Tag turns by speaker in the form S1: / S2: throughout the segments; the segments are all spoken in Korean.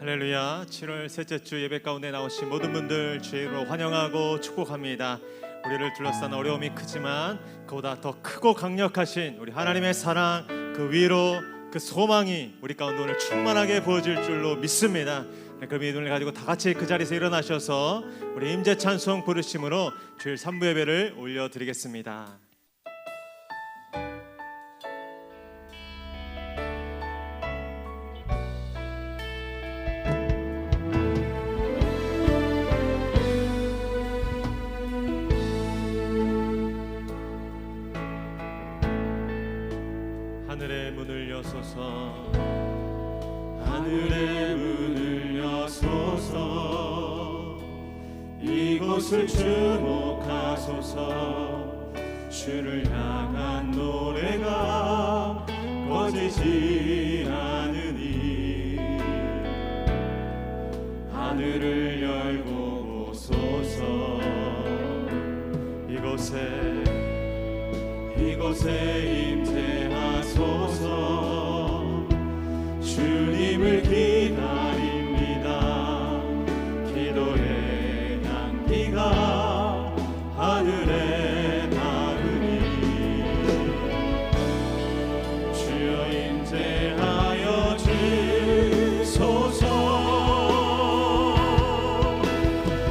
S1: 할렐루야. 7월 셋째 주 예배 가운데 나오신 모든 분들 주의로 환영하고 축복합니다. 우리를 둘러싼 어려움이 크지만 그보다 더 크고 강력하신 우리 하나님의 사랑, 그 위로, 그 소망이 우리 가운데 오늘 충만하게 부어질 줄로 믿습니다. 그 믿음을 가지고 다 같이 그 자리에서 일어나셔서 우리 임재 찬송 부르심으로 주일 3부 예배를 올려드리겠습니다. 하늘의 문을 여소서,
S2: 하늘의 문을 여소서, 이곳을 주목하소서. 주를 향한 노래가 꺼지지 않으니 하늘을 열고 오소서. 이곳에 임재하소서. 주님을 기다립니다. 기도의 향기가 하늘에 닿으니 주여 임재하여 주소서.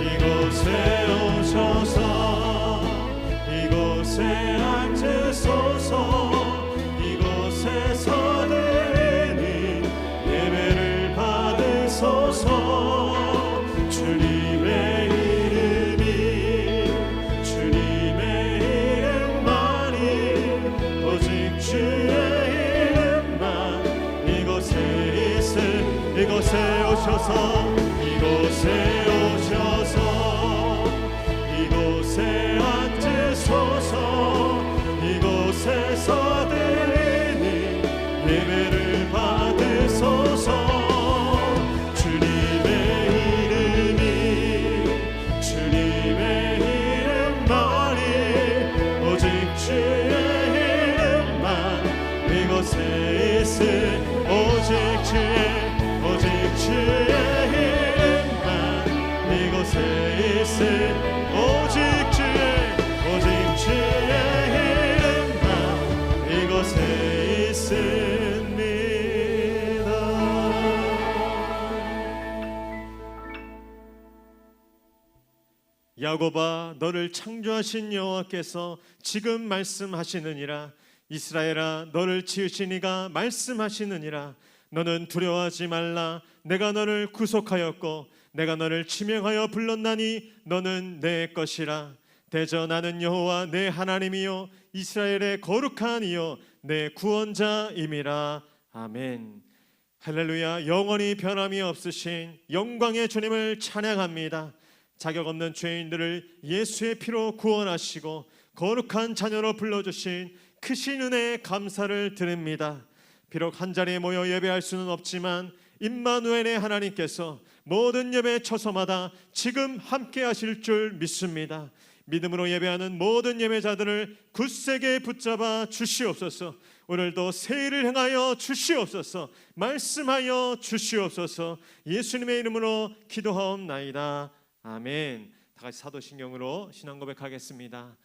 S2: 이곳에 오셔서 이곳에 앉으소서. 이곳에서 드리는 예배를 받으소서. 주님의 이름만이 오직 주의 이름만 이곳에 오셔서 이곳에 앉으소서. 이곳에서 드리는 예배를 받으소서. 주님의 이름만이 오직 주의 이름만 이곳에 있으. 오직 주의 이름만 이곳에 있으. 오직 주의 이름만 이곳에 있습니다.
S1: 야곱아, 너를 창조하신 여호와께서 지금 말씀하시느니라. 이스라엘아, 너를 지으신 이가 말씀하시느니라. 너는 두려워하지 말라. 내가 너를 구속하였고 내가 너를 지명하여 불렀나니 너는 내 것이라. 대저 나는 여호와 내 하나님이요 이스라엘의 거룩한 이요 내 구원자임이라. 아멘. 할렐루야. 영원히 변함이 없으신 영광의 주님을 찬양합니다. 자격 없는 죄인들을 예수의 피로 구원하시고 거룩한 자녀로 불러주신 크신 은혜에 감사를 드립니다. 비록 한자리에 모여 예배할 수는 없지만 임마누엘의 하나님께서 모든 예배 처소마다 지금 함께 하실 줄 믿습니다. 믿음으로 예배하는 모든 예배자들을 굳세게 붙잡아 주시옵소서. 오늘도 새 일을 행하여 주시옵소서. 말씀하여 주시옵소서. 예수님의 이름으로 기도하옵나이다. 아멘. 다같이 사도신경으로 신앙 고백하겠습니다.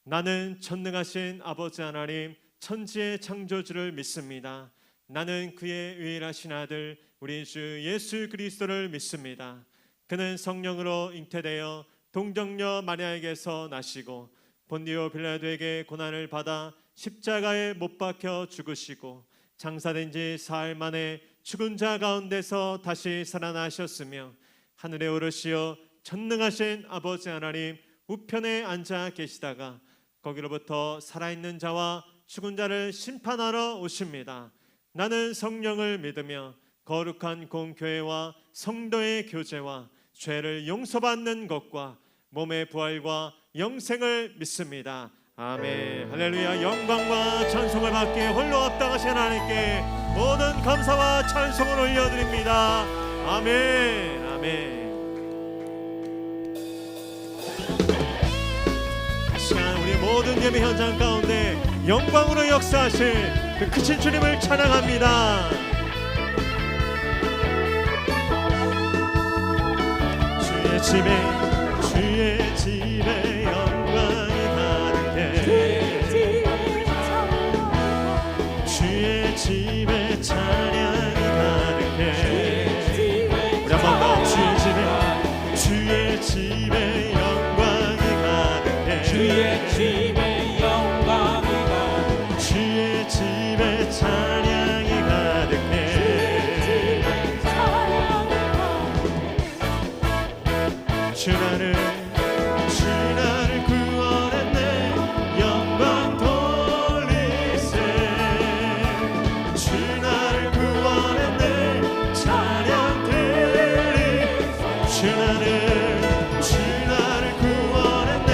S1: 나는 전능하신 아버지 하나님 천지의 창조주를 믿습니다. 나는 그의 유일하신 아들 우리 주 예수 그리스도를 믿습니다. 그는 성령으로 잉태되어 동정녀 마리아에게서 나시고 본디오 빌라도에게 고난을 받아 십자가에 못 박혀 죽으시고 장사된 지 사흘 만에 죽은 자 가운데서 다시 살아나셨으며 하늘에 오르시어 전능하신 아버지 하나님 우편에 앉아 계시다가 거기로부터 살아있는 자와 죽은 자를 심판하러 오십니다. 나는 성령을 믿으며 거룩한 공교회와 성도의 교제와 죄를 용서받는 것과 몸의 부활과 영생을 믿습니다. 아멘. 할렐루야. 영광과 찬송을 받기에 홀로 합당하신 하나님께 모든 감사와 찬송을 올려드립니다. 아멘. 아멘. 시간 우리 모든 예배 현장 가운데 영광으로 역사하실 그 크신 주님을 찬양합니다.
S2: 주의 집에 영광이 가득해 주의 집에 찬양이 가득해 우리 한 번 더 주의 집에 영광이 가득해
S3: 주의 집에 영광이 가득해
S2: 주의 집에 찬양이 가득해 주 나를 구원했네 영광 돌리세 주 나를 구원했네 찬양 들리 주 나를 구원했네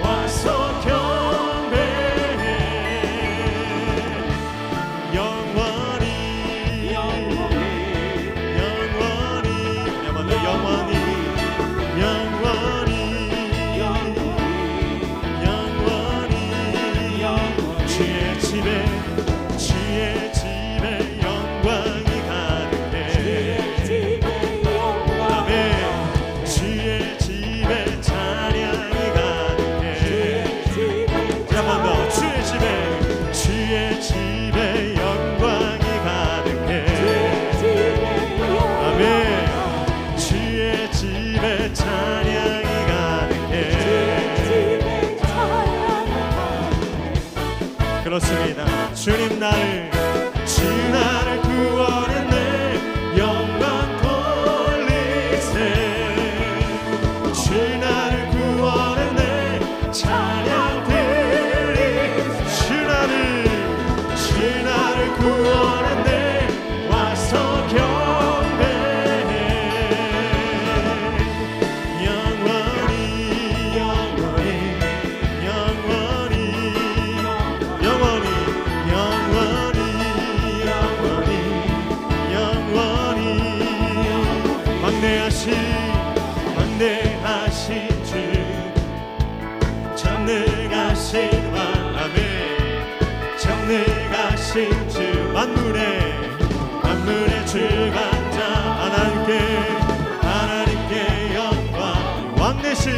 S2: 와서 경배해 영원히 영원히 주의 집에 영광이 가득해 아멘 주의 집에 찬양이 가득해 한 번 더 주의 집에 영광이 가득해 아멘 주의 집에 찬양이 가득해 그렇습니다. 주님 나를 구원했네 영광 돌리세 주 나를 구원했네 찬양 드리 주 나를 구원했네 와서 경배해 영원히 광대하신 주 전능하신 왕 아멘 전능하신 주 만물의 주관자 하나님께 영광 왕 대신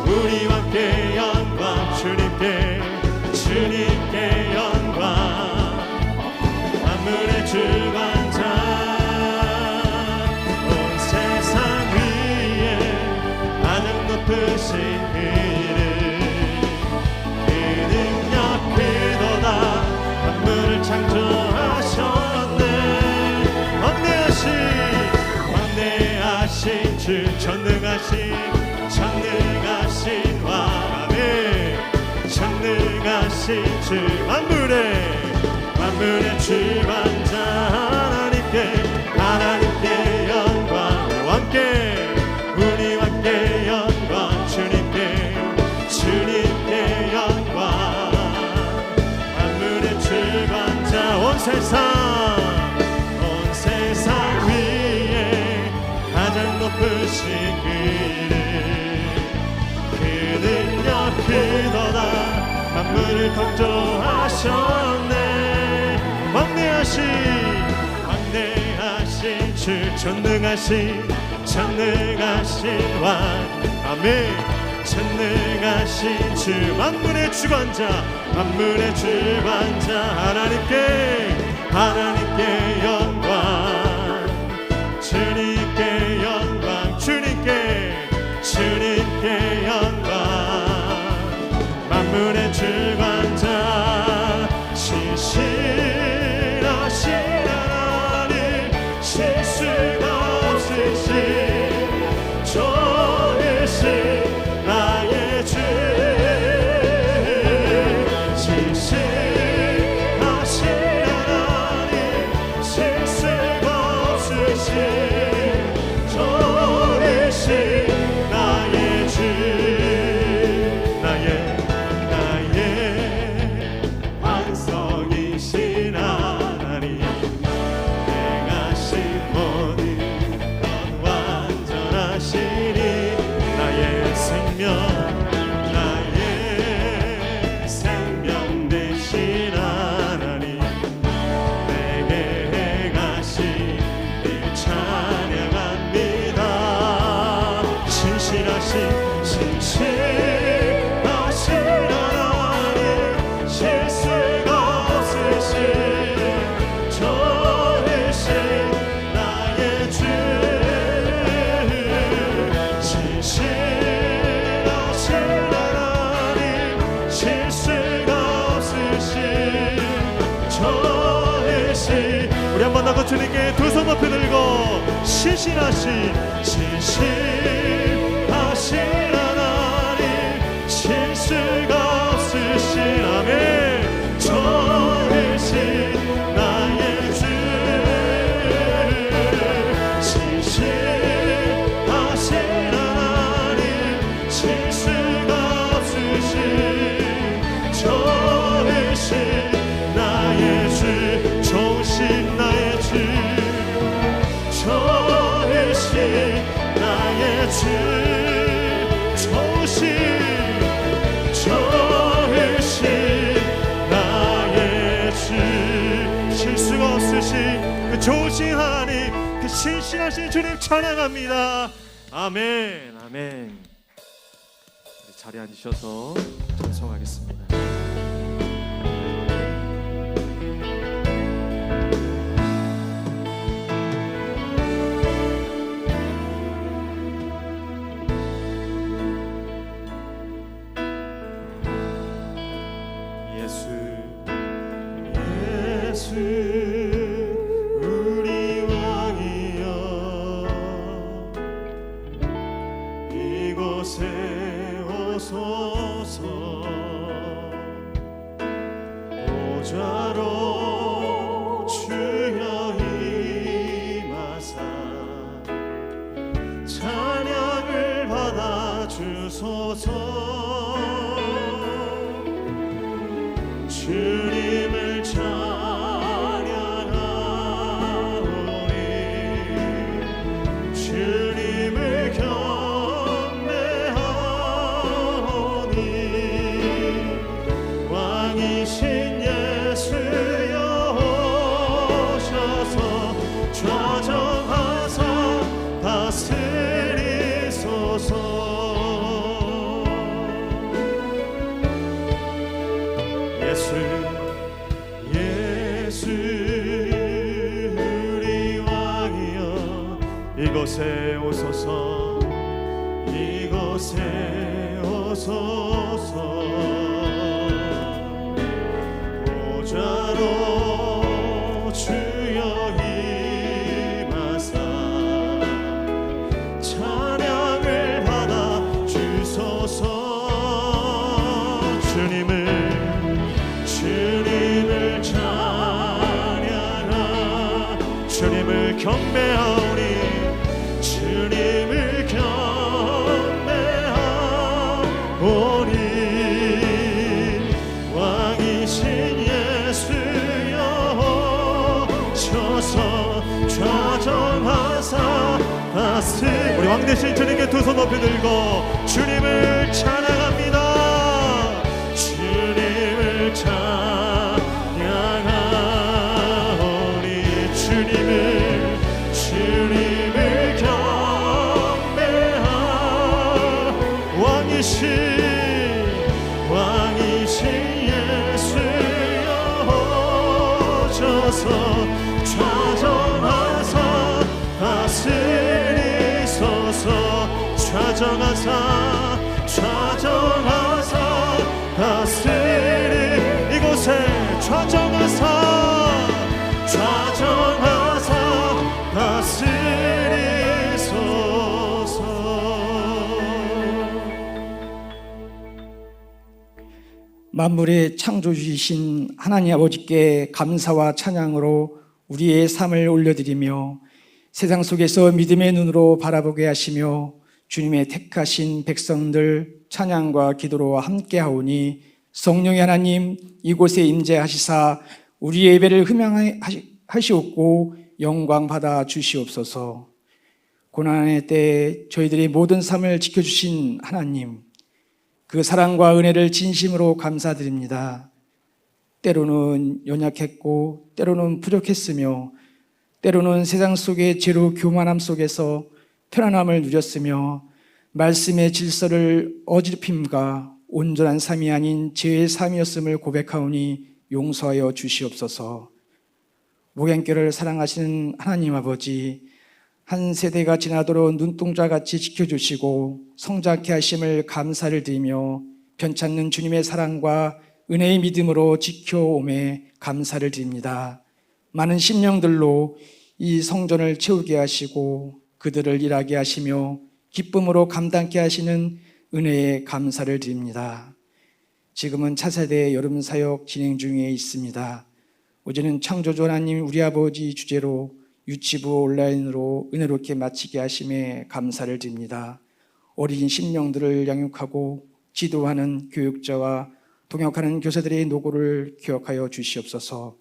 S2: 우리 왕께 영광 주님께 영광 만물의 주관자 높으신 그 능력 그도다 만물을 창조하셨네 왕대하신 주 전능하신 왕 아멘 전능하신 주 만물의 주관자 하나님께 영광 왕께 우리 왕께 영광 주님께 영광 만물의 주관자 온 세상 위에 가장 높으신 그 능력 그도다 만물을 통조하셨네 왕대하신 주 전능하신 왕 아멘 전능하신 주 만물의 주관자 하나님께 영광 주님께 영광 주님께 영광 만물의 주관자 신실하신 하나님 실수가 없으신 좋으신 나의 주 신실하신 하나님 실수가 없으신 좋으신 나의 주 나의 반석이신 하나님 한번 주님께 두 손 높이 들고 신실하신 하나님 실수가 없으신 아멘 좋으신 나의 주 신실하신 하나님 실수가 없으신 좋으신 나의 주 좋으신 나의 주 좋으신 나의 주 좋으신 나의 주 실수가 없으신 그 좋으신 하나님 그 신실하신 주님 찬양합니다. 아멘 아멘. 우리 자리에 앉으셔서 찬송하겠습니다. 예수 우리 왕이여 이곳에 오소서 보좌로 주여 임하사 찬양을 받아 주소서 주님을 찬양하오니 주님을 경배하오니 왕이신 예수여 오셔서 좌정하사 다스리소서. 예수 우리 왕이여 이곳에 오소서 이곳에 오소서 보좌로 주여 임하사 찬양을 받아 주소서. 주님을 찬양하 주님을 경배하오니 주님을 경배하오니 왕이신 예수여 오셔서 좌정하사 다스 우리 왕 대신 주님께 두 손 높이 들고 주님을 찬양합니다. 주님을 찬양하오니 주님을 경배하 왕이신 예수여 오셔서 좌정하사 다스리소서. 좌정하사 다스리 이곳에 좌정하사 다스리소서.
S4: 만물의 창조주이신 하나님 아버지께 감사와 찬양으로 우리의 삶을 올려드리며 세상 속에서 믿음의 눈으로 바라보게 하시며 주님의 택하신 백성들 찬양과 기도로 함께하오니 성령의 하나님 이곳에 임재하시사 우리의 예배를 흠양하시옵고 영광 받아 주시옵소서. 고난의 때에 저희들의 모든 삶을 지켜주신 하나님 그 사랑과 은혜를 진심으로 감사드립니다. 때로는 연약했고 때로는 부족했으며 때로는 세상 속의 죄로 교만함 속에서 편안함을 누렸으며 말씀의 질서를 어지럽힘과 온전한 삶이 아닌 죄의 삶이었음을 고백하오니 용서하여 주시옵소서. 목양교를 사랑하시는 하나님 아버지, 한 세대가 지나도록 눈동자같이 지켜주시고 성장케 하심을 감사를 드리며 변찮는 주님의 사랑과 은혜의 믿음으로 지켜오매 감사를 드립니다. 많은 심령들로 이 성전을 채우게 하시고 그들을 일하게 하시며 기쁨으로 감당케 하시는 은혜에 감사를 드립니다. 지금은 차세대 여름 사역 진행 중에 있습니다. 어제는 창조주 하나님 우리 아버지 주제로 유치부 온라인으로 은혜롭게 마치게 하심에 감사를 드립니다. 어린 심령들을 양육하고 지도하는 교육자와 동역하는 교사들의 노고를 기억하여 주시옵소서.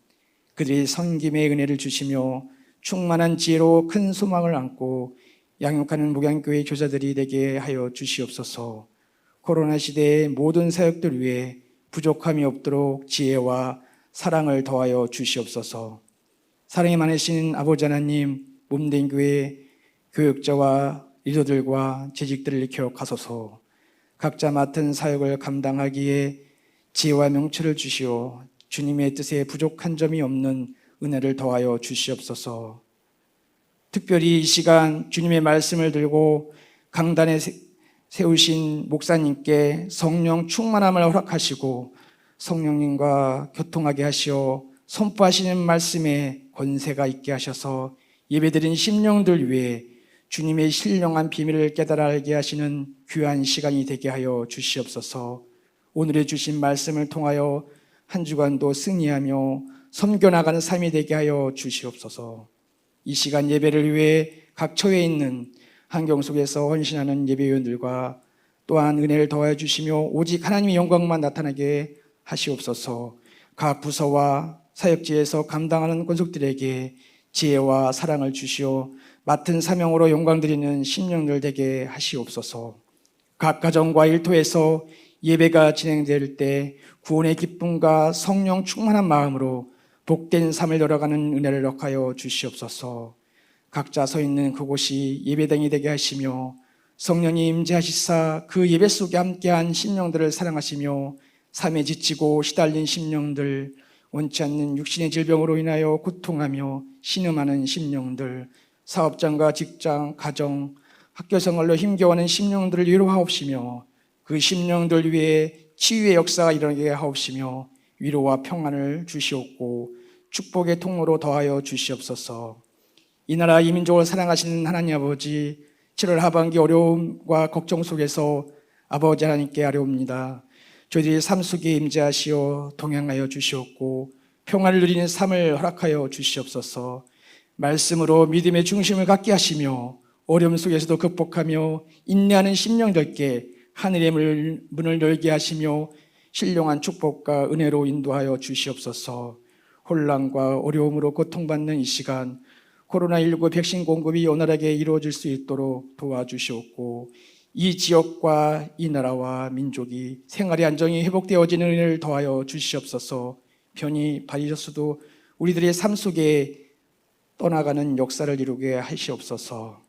S4: 그들이 섬김의 은혜를 주시며 충만한 지혜로 큰 소망을 안고 양육하는 목양교회 교사들이 되게 하여 주시옵소서. 코로나 시대의 모든 사역들 위해 부족함이 없도록 지혜와 사랑을 더하여 주시옵소서. 사랑이 많으신 아버지 하나님, 몸된 교회 교육자와 리더들과 재직들을 기억하소서. 각자 맡은 사역을 감당하기에 지혜와 명철을 주시오 주님의 뜻에 부족한 점이 없는 은혜를 더하여 주시옵소서. 특별히 이 시간 주님의 말씀을 들고 강단에 세우신 목사님께 성령 충만함을 허락하시고 성령님과 교통하게 하시어 선포하시는 말씀에 권세가 있게 하셔서 예배드린 심령들 위해 주님의 신령한 비밀을 깨달아 알게 하시는 귀한 시간이 되게 하여 주시옵소서. 오늘의 주신 말씀을 통하여 한 주간도 승리하며 섬겨나가는 삶이 되게 하여 주시옵소서. 이 시간 예배를 위해 각 처에 있는 환경 속에서 헌신하는 예배위원들과 또한 은혜를 더하여 주시며 오직 하나님의 영광만 나타나게 하시옵소서. 각 부서와 사역지에서 감당하는 권속들에게 지혜와 사랑을 주시어 맡은 사명으로 영광 드리는 심령들 되게 하시옵소서. 각 가정과 일터에서 예배가 진행될 때 구원의 기쁨과 성령 충만한 마음으로 복된 삶을 열어가는 은혜를 허락하여 주시옵소서. 각자 서 있는 그곳이 예배당이 되게 하시며 성령이 임재하시사 그 예배 속에 함께한 심령들을 사랑하시며 삶에 지치고 시달린 심령들, 원치 않는 육신의 질병으로 인하여 고통하며 신음하는 심령들, 사업장과 직장, 가정, 학교 생활로 힘겨워하는 심령들을 위로하옵시며 그 심령들 위해 치유의 역사가 일어나게 하옵시며 위로와 평안을 주시옵고 축복의 통로로 더하여 주시옵소서. 이 나라 이 민족을 사랑하시는 하나님 아버지, 7월 하반기 어려움과 걱정 속에서 아버지 하나님께 아뢰옵니다. 저희들이 삶 속에 임재하시어 동행하여 주시옵고 평안을 누리는 삶을 허락하여 주시옵소서. 말씀으로 믿음의 중심을 갖게 하시며 어려움 속에서도 극복하며 인내하는 심령들께 하늘의 문을 열게 하시며 신령한 축복과 은혜로 인도하여 주시옵소서. 혼란과 어려움으로 고통받는 이 시간 코로나19 백신 공급이 원활하게 이루어질 수 있도록 도와주시옵고 이 지역과 이 나라와 민족이 생활의 안정이 회복되어지는 은혜를 더하여 주시옵소서. 편히 바이러스도 우리들의 삶 속에 떠나가는 역사를 이루게 하시옵소서.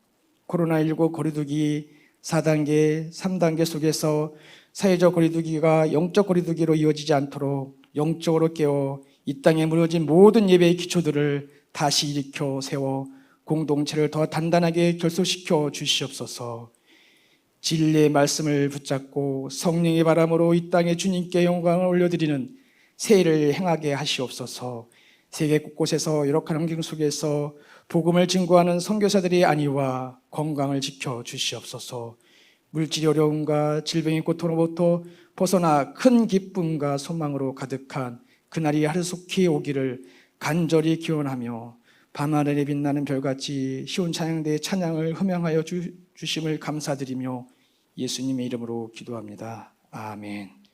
S4: 코로나19 거리두기 4단계, 3단계 속에서 사회적 거리두기가 영적 거리두기로 이어지지 않도록 영적으로 깨어 이 땅에 무너진 모든 예배의 기초들을 다시 일으켜 세워 공동체를 더 단단하게 결속시켜 주시옵소서. 진리의 말씀을 붙잡고 성령의 바람으로 이 땅에 주님께 영광을 올려드리는 새해를 행하게 하시옵소서. 세계 곳곳에서 열악한 환경 속에서 복음을 증거하는 선교사들의 안위와 건강을 지켜 주시옵소서. 물질의 어려움과 질병의 고통으로부터 벗어나 큰 기쁨과 소망으로 가득한 그날이 하루속히 오기를 간절히 기원하며 밤하늘에 빛나는 별같이 시온 찬양대의 찬양을 흠양하여 주심을 감사드리며 예수님의 이름으로 기도합니다. 아멘.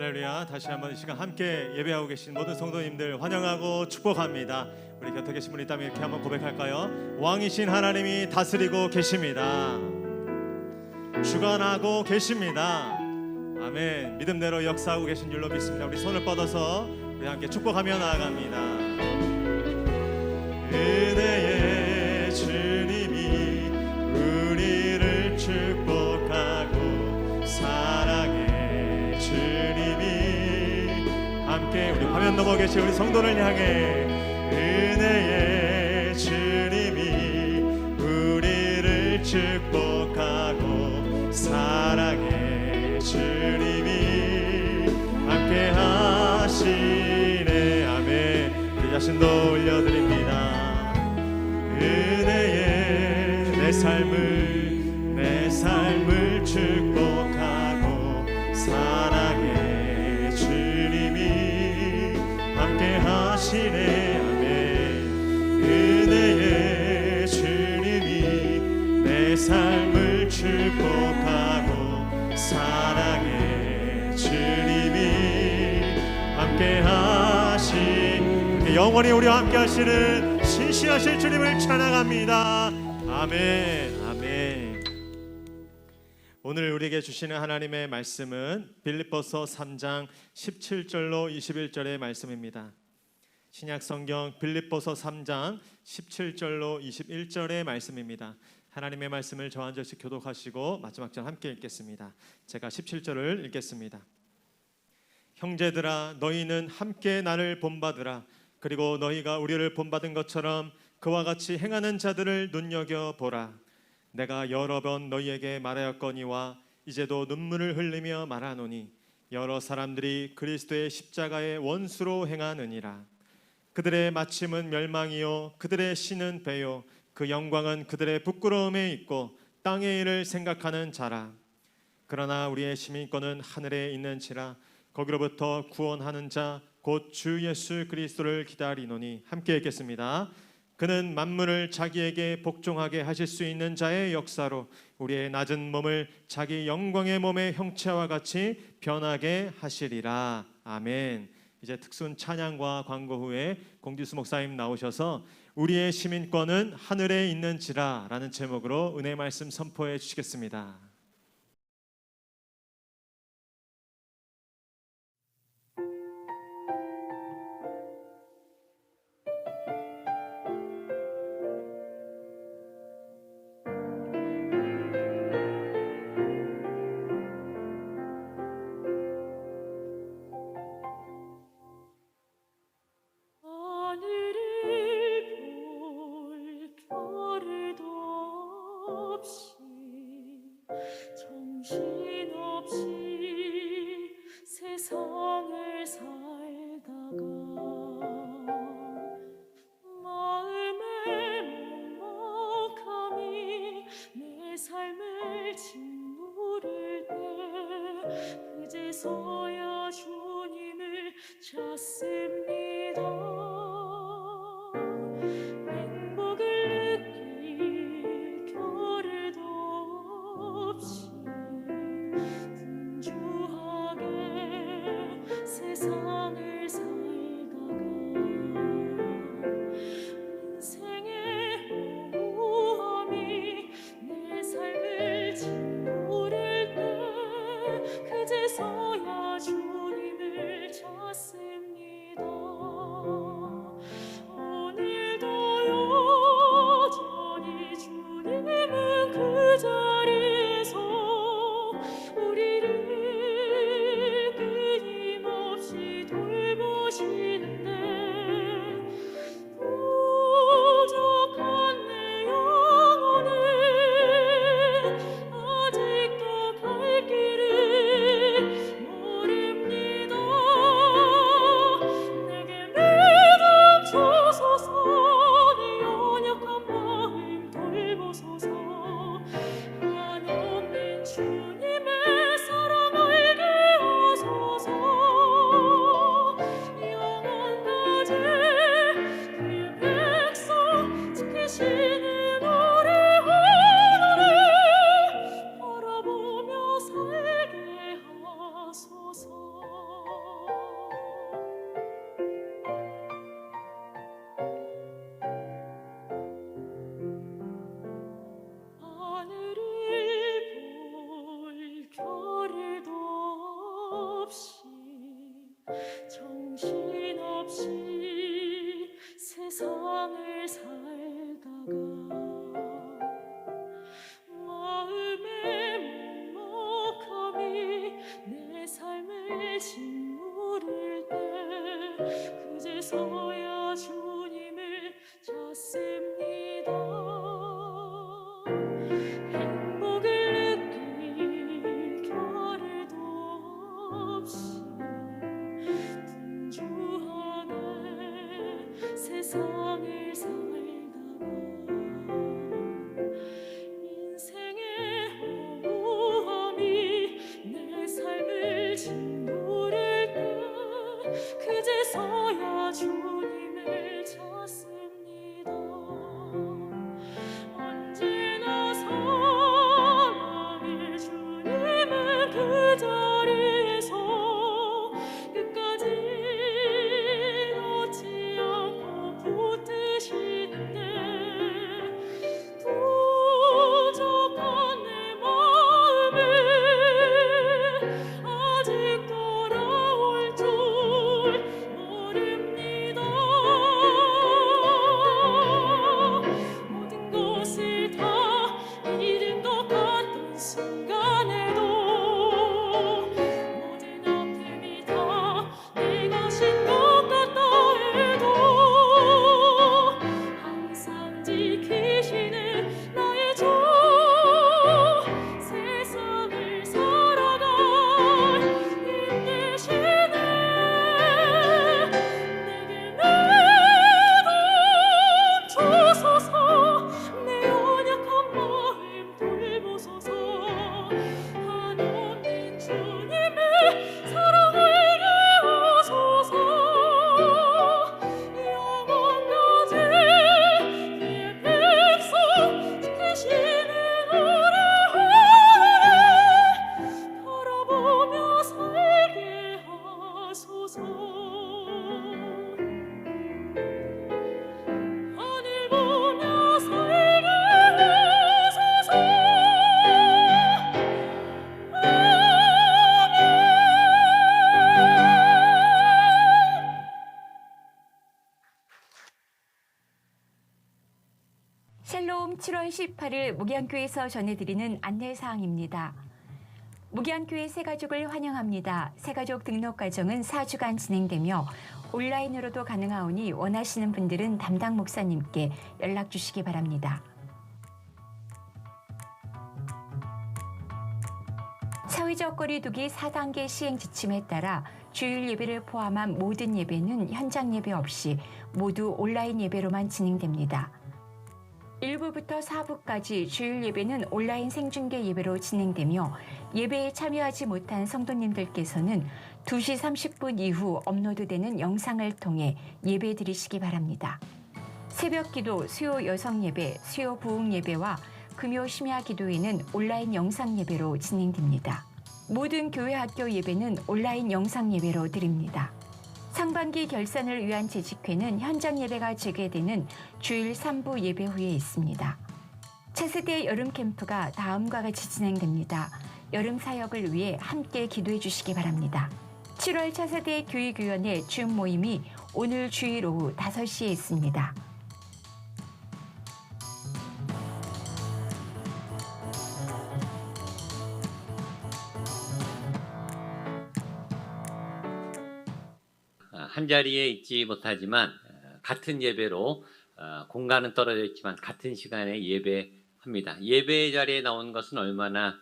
S1: 할렐루야. 다시 한번 이 시간 함께 예배하고 계신 모든 성도님들 환영하고 축복합니다. 우리 곁에 계신 분이 있다면 이렇게 한번 고백할까요? 왕이신 하나님이 다스리고 계십니다. 주관하고 계십니다. 아멘. 믿음대로 역사하고 계신 줄로 믿습니다. 우리 손을 뻗어서 우리 함께 축복하며 나아갑니다. 은혜의 주님이 우리를 축복하고 사랑의 주님이 함께 우리 화면 넘어 계신 우리 성도를 향해 은혜의 주님이 우리를 축복하고 사랑의 주님이 함께 하시네. 아멘. 우리 자신도 올려드립니다. 은혜의 내 삶을 축복하고 사랑의 주님이 함께 하시네. 아멘. 은혜의 주님이 내 삶을 축복하고 사랑의 주님이 함께 하시 영원히 우리와 함께 하시는 신실하신 주님을 찬양합니다. 아멘. 아멘. 오늘 우리에게 주시는 하나님의 말씀은 빌립보서 3장 17절로 21절의 말씀입니다. 신약 성경 빌립보서 3장 17절로 21절의 말씀입니다. 하나님의 말씀을 저 한 절씩 교독하시고 마지막 절 함께 읽겠습니다. 제가 17절을 읽겠습니다. 형제들아 너희는 함께 나를 본받으라. 그리고 너희가 우리를 본받은 것처럼 그와 같이 행하는 자들을 눈여겨보라. 내가 여러 번 너희에게 말하였거니와 이제도 눈물을 흘리며 말하노니 여러 사람들이 그리스도의 십자가의 원수로 행하느니라. 그들의 마침은 멸망이요 그들의 신은 배요 그 영광은 그들의 부끄러움에 있고 땅의 일을 생각하는 자라. 그러나 우리의 시민권은 하늘에 있는지라. 거기로부터 구원하는 자 곧 주 예수 그리스도를 기다리노니. 함께 읽겠습니다. 그는 만물을 자기에게 복종하게 하실 수 있는 자의 역사로 우리의 낮은 몸을 자기 영광의 몸의 형체와 같이 변하게 하시리라. 아멘. 이제 특순 찬양과 광고 후에 공지수 목사님 나오셔서 우리의 시민권은 하늘에 있는지라 라는 제목으로 은혜 말씀 선포해 주시겠습니다.
S5: 정신없이 세상을 살다가 마음의 먹먹함이 내 삶을 짓누를 때 그제서야 주님을 찾습니다. 행복을 느낄 겨를도 없이 분주하게 세상을 살다가 인생의 허무함이 내 삶을 짓누를 때 그제서야 주님을 찾습니다. 오늘도 여전히 주님은 그 자리에서 우리를 끊임없이 돌보시는데 부족한 내 영혼은 아직도 갈 길을 모릅니다. 내게 믿음 주소서. 내 연약한 마음 돌보소서. 한없는 주님의 사랑 알게 하소서. 영원까지 그의 백성 지키시는 우리 하나님 바라보며 살게 하소서. 하늘을 볼 겨를도 없이 정신없이 세상을 살
S6: 샬롬 7월 18일 목양교에서 전해드리는 안내사항입니다. 목양교회 새가족을 환영합니다. 새가족 등록 과정은 4주간 진행되며 온라인으로도 가능하오니 원하시는 분들은 담당 목사님께 연락 주시기 바랍니다. 사회적 거리두기 4단계 시행 지침에 따라 주일 예배를 포함한 모든 예배는 현장 예배 없이 모두 온라인 예배로만 진행됩니다. 1부부터 4부까지 주일 예배는 온라인 생중계 예배로 진행되며 예배에 참여하지 못한 성도님들께서는 2시 30분 이후 업로드되는 영상을 통해 예배 드리시기 바랍니다. 새벽 기도, 수요 여성 예배, 수요 부흥 예배와 금요 심야 기도회는 온라인 영상 예배로 진행됩니다. 모든 교회 학교 예배는 온라인 영상 예배로 드립니다. 상반기 결산을 위한 재직회는 현장 예배가 재개되는 주일 3부 예배 후에 있습니다. 차세대 여름 캠프가 다음과 같이 진행됩니다. 여름 사역을 위해 함께 기도해 주시기 바랍니다. 7월 차세대 교육위원회 줌 모임이 오늘 주일 오후 5시에 있습니다.
S7: 한 자리에 있지 못하지만 같은 예배로 공간은 떨어져 있지만 같은 시간에 예배합니다. 예배의 자리에 나온 것은 얼마나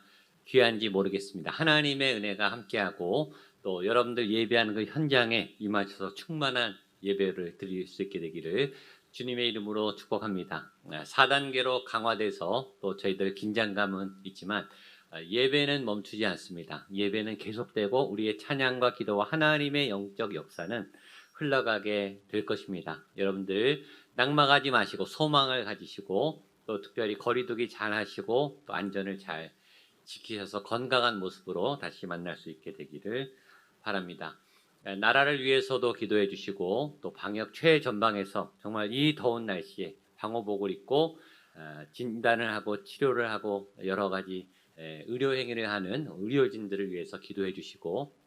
S7: 귀한지 모르겠습니다. 하나님의 은혜가 함께하고 또 여러분들 예배하는 그 현장에 임하셔서 충만한 예배를 드릴 수 있게 되기를 주님의 이름으로 축복합니다. 4단계로 강화돼서 또 저희들 긴장감은 있지만 예배는 멈추지 않습니다. 예배는 계속되고 우리의 찬양과 기도와 하나님의 영적 역사는 흘러가게 될 것입니다. 여러분들 낙망하지 마시고 소망을 가지시고 또 특별히 거리두기 잘 하시고 또 안전을 잘 지키셔서 건강한 모습으로 다시 만날 수 있게 되기를 바랍니다. 나라를 위해서도 기도해 주시고 또 방역 최전방에서 정말 이 더운 날씨에 방호복을 입고 진단을 하고 치료를 하고 여러 가지 의료 행위를 하는 의료진들을 위해서 기도해 주시고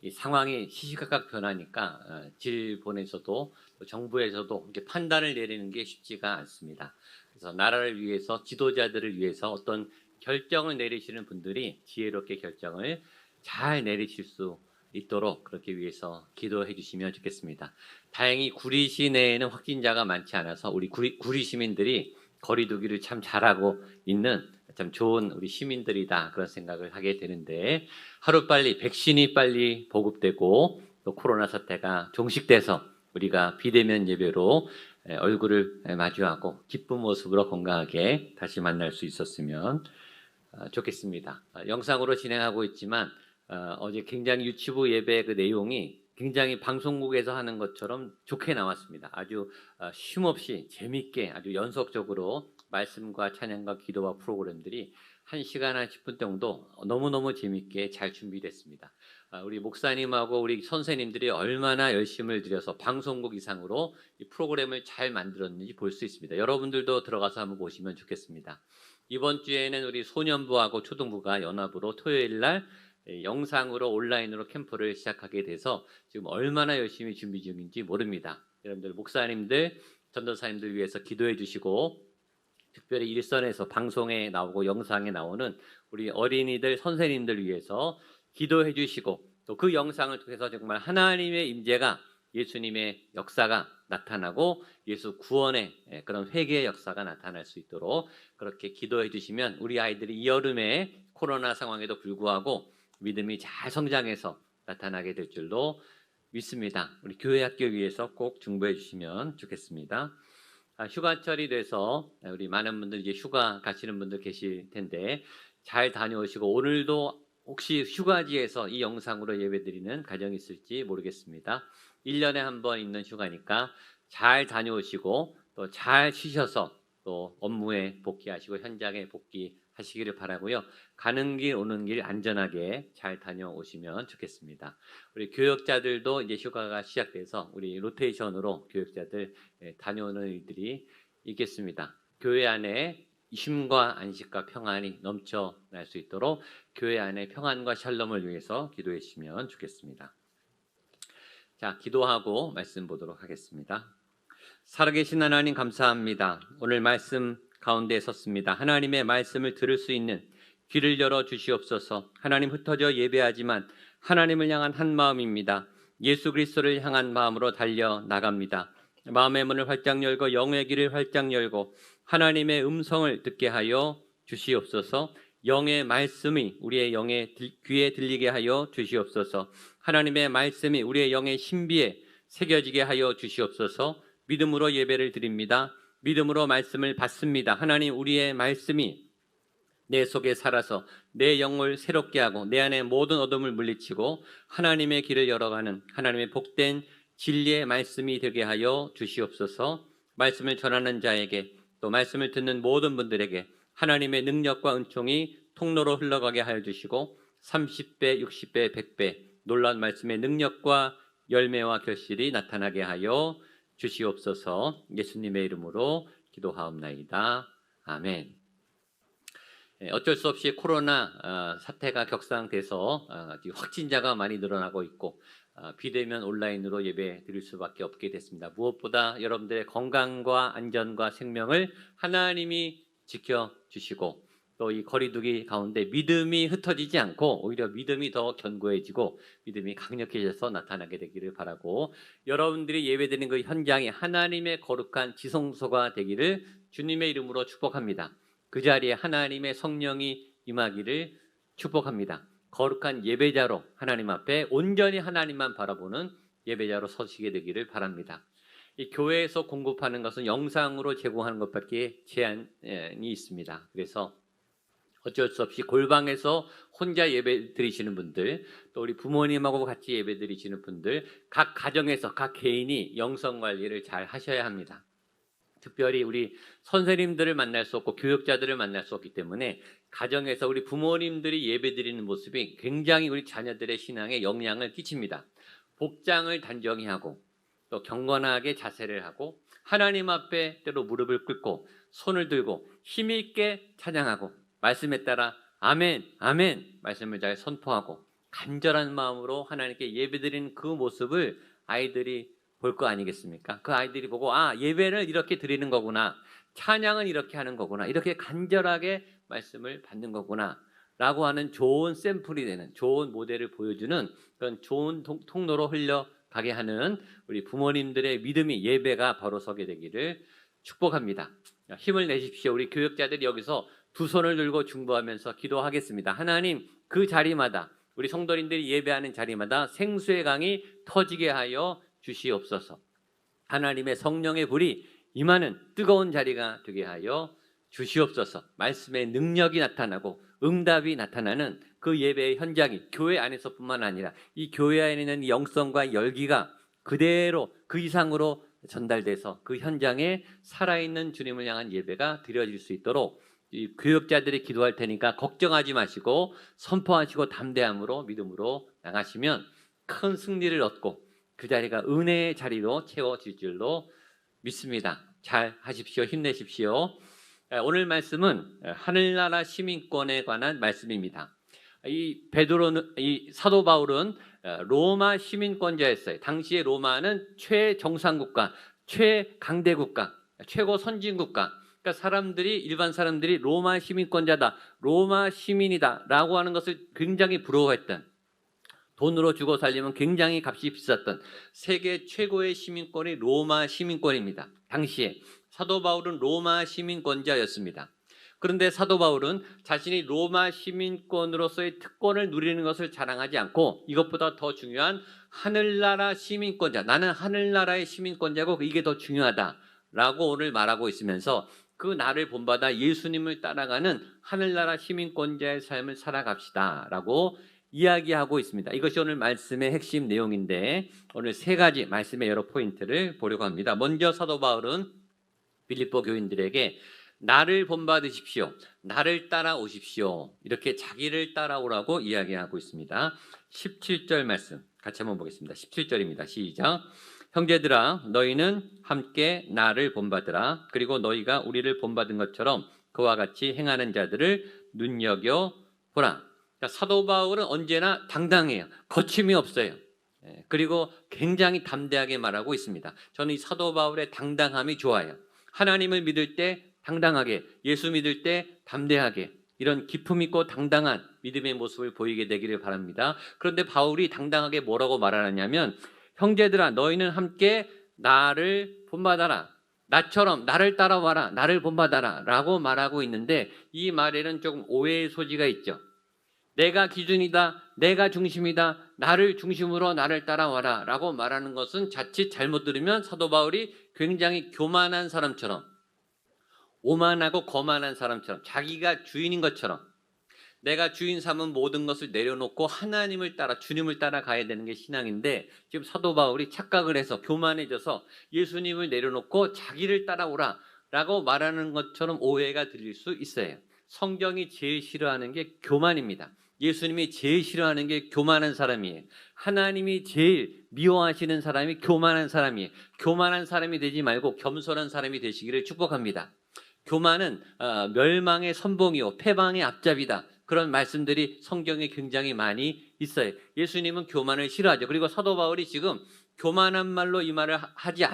S7: 이 상황이 시시각각 변하니까 질본에서도 정부에서도 이렇게 판단을 내리는 게 쉽지가 않습니다. 그래서 나라를 위해서 지도자들을 위해서 어떤 결정을 내리시는 분들이 지혜롭게 결정을 잘 내리실 수 있도록 그렇게 위해서 기도해 주시면 좋겠습니다. 다행히 구리 시내에는 확진자가 많지 않아서 우리 구리 시민들이 거리두기를 참 잘하고 있는 참 좋은 우리 시민들이다 그런 생각을 하게 되는데 하루빨리 백신이 빨리 보급되고 또 코로나 사태가 종식돼서 우리가 비대면 예배로 얼굴을 마주하고 기쁜 모습으로 건강하게 다시 만날 수 있었으면 좋겠습니다. 영상으로 진행하고 있지만 어제 굉장히 유치부 예배 그 내용이 굉장히 방송국에서 하는 것처럼 좋게 나왔습니다. 아주 쉼없이 재밌게 아주 연속적으로 말씀과 찬양과 기도와 프로그램들이 1시간 한 10분 정도 너무너무 재밌게 잘 준비됐습니다. 우리 목사님하고 우리 선생님들이 얼마나 열심을 들여서 방송국 이상으로 이 프로그램을 잘 만들었는지 볼 수 있습니다. 여러분들도 들어가서 한번 보시면 좋겠습니다. 이번 주에는 우리 소년부하고 초등부가 연합으로 토요일 날 영상으로 온라인으로 캠프를 시작하게 돼서 지금 얼마나 열심히 준비 중인지 모릅니다. 여러분들 목사님들, 전도사님들 위해서 기도해 주시고 특별히 일선에서 방송에 나오고 영상에 나오는 우리 어린이들, 선생님들 위해서 기도해 주시고 또 그 영상을 통해서 정말 하나님의 임재가 예수님의 역사가 나타나고 예수 구원의 그런 회개의 역사가 나타날 수 있도록 그렇게 기도해 주시면 우리 아이들이 이 여름에 코로나 상황에도 불구하고 믿음이 잘 성장해서 나타나게 될 줄로 믿습니다. 우리 교회 학교 위해서 꼭 중보해 주시면 좋겠습니다. 휴가철이 돼서 우리 많은 분들 이제 휴가 가시는 분들 계실 텐데 잘 다녀오시고 오늘도 혹시 휴가지에서 이 영상으로 예배드리는 가정이 있을지 모르겠습니다. 1년에 한 번 있는 휴가니까 잘 다녀오시고 또 잘 쉬셔서 또 업무에 복귀하시고 현장에 복귀하시기를 바라고요. 가는 길 오는 길 안전하게 잘 다녀오시면 좋겠습니다. 우리 교역자들도 이제 휴가가 시작돼서 우리 로테이션으로 교역자들 다녀오는 일들이 있겠습니다. 교회 안에 쉼과 안식과 평안이 넘쳐날 수 있도록 교회 안에 평안과 샬롬을 위해서 기도해 주시면 좋겠습니다. 자, 기도하고 말씀 보도록 하겠습니다. 살아계신 하나님 감사합니다. 오늘 말씀 가운데 섰습니다. 하나님의 말씀을 들을 수 있는 귀를 열어 주시옵소서. 하나님 흩어져 예배하지만 하나님을 향한 한 마음입니다. 예수 그리스도를 향한 마음으로 달려 나갑니다. 마음의 문을 활짝 열고 영의 길을 활짝 열고 하나님의 음성을 듣게 하여 주시옵소서. 영의 말씀이 우리의 영의 귀에 들리게 하여 주시옵소서. 하나님의 말씀이 우리의 영의 신비에 새겨지게 하여 주시옵소서. 믿음으로 예배를 드립니다. 믿음으로 말씀을 받습니다. 하나님, 우리의 말씀이 내 속에 살아서 내 영을 새롭게 하고 내 안에 모든 어둠을 물리치고 하나님의 길을 열어가는 하나님의 복된 진리의 말씀이 되게 하여 주시옵소서. 말씀을 전하는 자에게 또 말씀을 듣는 모든 분들에게 하나님의 능력과 은총이 통로로 흘러가게 하여 주시고 30배, 60배, 100배 놀라운 말씀의 능력과 열매와 결실이 나타나게 하여 주시옵소서. 예수님의 이름으로 기도하옵나이다. 아멘. 어쩔 수 없이 코로나 사태가 격상돼서 확진자가 많이 늘어나고 있고 비대면 온라인으로 예배 드릴 수밖에 없게 됐습니다. 무엇보다 여러분들의 건강과 안전과 생명을 하나님이 지켜주시고 또 이 거리두기 가운데 믿음이 흩어지지 않고 오히려 믿음이 더 견고해지고 믿음이 강력해져서 나타나게 되기를 바라고 여러분들이 예배드리는 그 현장이 하나님의 거룩한 지성소가 되기를 주님의 이름으로 축복합니다. 그 자리에 하나님의 성령이 임하기를 축복합니다. 거룩한 예배자로 하나님 앞에 온전히 하나님만 바라보는 예배자로 서시게 되기를 바랍니다. 이 교회에서 공급하는 것은 영상으로 제공하는 것밖에 제한이 있습니다. 그래서 어쩔 수 없이 골방에서 혼자 예배 드리시는 분들, 또 우리 부모님하고 같이 예배 드리시는 분들, 각 가정에서 각 개인이 영성 관리를 잘 하셔야 합니다. 특별히 우리 선생님들을 만날 수 없고 교육자들을 만날 수 없기 때문에 가정에서 우리 부모님들이 예배드리는 모습이 굉장히 우리 자녀들의 신앙에 영향을 끼칩니다. 복장을 단정히 하고 또 경건하게 자세를 하고 하나님 앞에 때로 무릎을 꿇고 손을 들고 힘있게 찬양하고 말씀에 따라 아멘, 아멘 말씀을 잘 선포하고 간절한 마음으로 하나님께 예배드리는 그 모습을 아이들이 볼 거 아니겠습니까? 그 아이들이 보고 예배를 이렇게 드리는 거구나, 찬양은 이렇게 하는 거구나, 이렇게 간절하게 말씀을 받는 거구나 라고 하는 좋은 샘플이 되는 좋은 모델을 보여주는 그런 좋은 통로로 흘러가게 하는 우리 부모님들의 믿음이 예배가 바로 서게 되기를 축복합니다. 힘을 내십시오. 우리 교육자들이 여기서 두 손을 들고 중보하면서 기도하겠습니다. 하나님, 그 자리마다 우리 성도님들이 예배하는 자리마다 생수의 강이 터지게 하여 주시옵소서. 하나님의 성령의 불이 임하는 뜨거운 자리가 되게 하여 주시옵소서. 말씀의 능력이 나타나고 응답이 나타나는 그 예배의 현장이 교회 안에서뿐만 아니라 이 교회 안에 있는 영성과 열기가 그대로 그 이상으로 전달돼서 그 현장에 살아있는 주님을 향한 예배가 드려질 수 있도록 이 교육자들이 기도할 테니까 걱정하지 마시고 선포하시고 담대함으로 믿음으로 나가시면 큰 승리를 얻고 그 자리가 은혜의 자리로 채워질 줄로 믿습니다. 잘 하십시오. 힘내십시오. 오늘 말씀은 하늘나라 시민권에 관한 말씀입니다. 이 사도 바울은 로마 시민권자였어요. 당시에 로마는 최정상국가, 최강대국가, 최고 선진국가. 그러니까 일반 사람들이 로마 시민권자다, 로마 시민이다라고 하는 것을 굉장히 부러워했던, 돈으로 주고 살려면 굉장히 값이 비쌌던 세계 최고의 시민권이 로마 시민권입니다. 당시에 사도 바울은 로마 시민권자였습니다. 그런데 사도 바울은 자신이 로마 시민권으로서의 특권을 누리는 것을 자랑하지 않고 이것보다 더 중요한 하늘나라 시민권자, 나는 하늘나라의 시민권자고 이게 더 중요하다라고 오늘 말하고 있으면서 그 나를 본받아 예수님을 따라가는 하늘나라 시민권자의 삶을 살아갑시다라고 이야기하고 있습니다. 이것이 오늘 말씀의 핵심 내용인데 오늘 세 가지 말씀의 여러 포인트를 보려고 합니다. 먼저 사도 바울은 빌립보 교인들에게 나를 본받으십시오, 나를 따라오십시오, 이렇게 자기를 따라오라고 이야기하고 있습니다. 17절 말씀 같이 한번 보겠습니다. 17절입니다. 시작. 형제들아, 너희는 함께 나를 본받으라. 그리고 너희가 우리를 본받은 것처럼 그와 같이 행하는 자들을 눈여겨보라. 그러니까 사도 바울은 언제나 당당해요. 거침이 없어요. 그리고 굉장히 담대하게 말하고 있습니다. 저는 이 사도 바울의 당당함이 좋아요. 하나님을 믿을 때 당당하게, 예수 믿을 때 담대하게, 이런 기품 있고 당당한 믿음의 모습을 보이게 되기를 바랍니다. 그런데 바울이 당당하게 뭐라고 말하느냐면, 형제들아 너희는 함께 나를 본받아라, 나처럼 나를 따라와라, 나를 본받아라 라고 말하고 있는데, 이 말에는 조금 오해의 소지가 있죠. 내가 기준이다, 내가 중심이다, 나를 중심으로 나를 따라와라 라고 말하는 것은 자칫 잘못 들으면 사도 바울이 굉장히 교만한 사람처럼, 오만하고 거만한 사람처럼, 자기가 주인인 것처럼, 내가 주인 삼은 모든 것을 내려놓고 하나님을 따라, 주님을 따라가야 되는 게 신앙인데, 지금 사도 바울이 착각을 해서 교만해져서 예수님을 내려놓고 자기를 따라오라 라고 말하는 것처럼 오해가 들릴 수 있어요. 성경이 제일 싫어하는 게 교만입니다. 예수님이 제일 싫어하는 게 교만한 사람이에요. 하나님이 제일 미워하시는 사람이 교만한 사람이에요. 교만한 사람이 되지 말고 겸손한 사람이 되시기를 축복합니다. 교만은 멸망의 선봉이요 패방의 앞잡이다, 그런 말씀들이 성경에 굉장히 많이 있어요. 예수님은 교만을 싫어하죠. 그리고 사도 바울이 지금 교만한 말로 이 말을 하지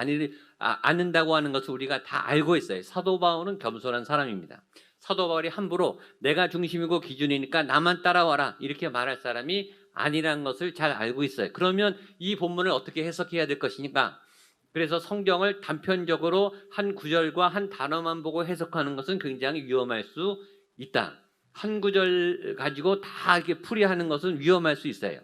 S7: 않는다고 하는 것을 우리가 다 알고 있어요. 사도 바울은 겸손한 사람입니다. 사도 바울이 함부로 내가 중심이고 기준이니까 나만 따라와라 이렇게 말할 사람이 아니라는 것을 잘 알고 있어요. 그러면 이 본문을 어떻게 해석해야 될 것이니까, 그래서 성경을 단편적으로 한 구절과 한 단어만 보고 해석하는 것은 굉장히 위험할 수 있다. 한 구절 가지고 다 이렇게 풀이하는 것은 위험할 수 있어요.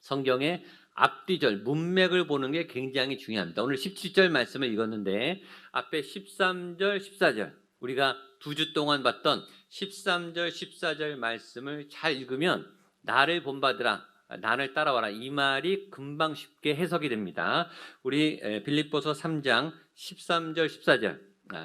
S7: 성경의 앞뒤절, 문맥을 보는 게 굉장히 중요합니다. 오늘 17절 말씀을 읽었는데 앞에 13절, 14절, 우리가 2주 동안 봤던 13절, 14절 말씀을 잘 읽으면 나를 본받으라, 나를 따라와라, 이 말이 금방 쉽게 해석이 됩니다. 우리 빌립보서 3장 13절, 14절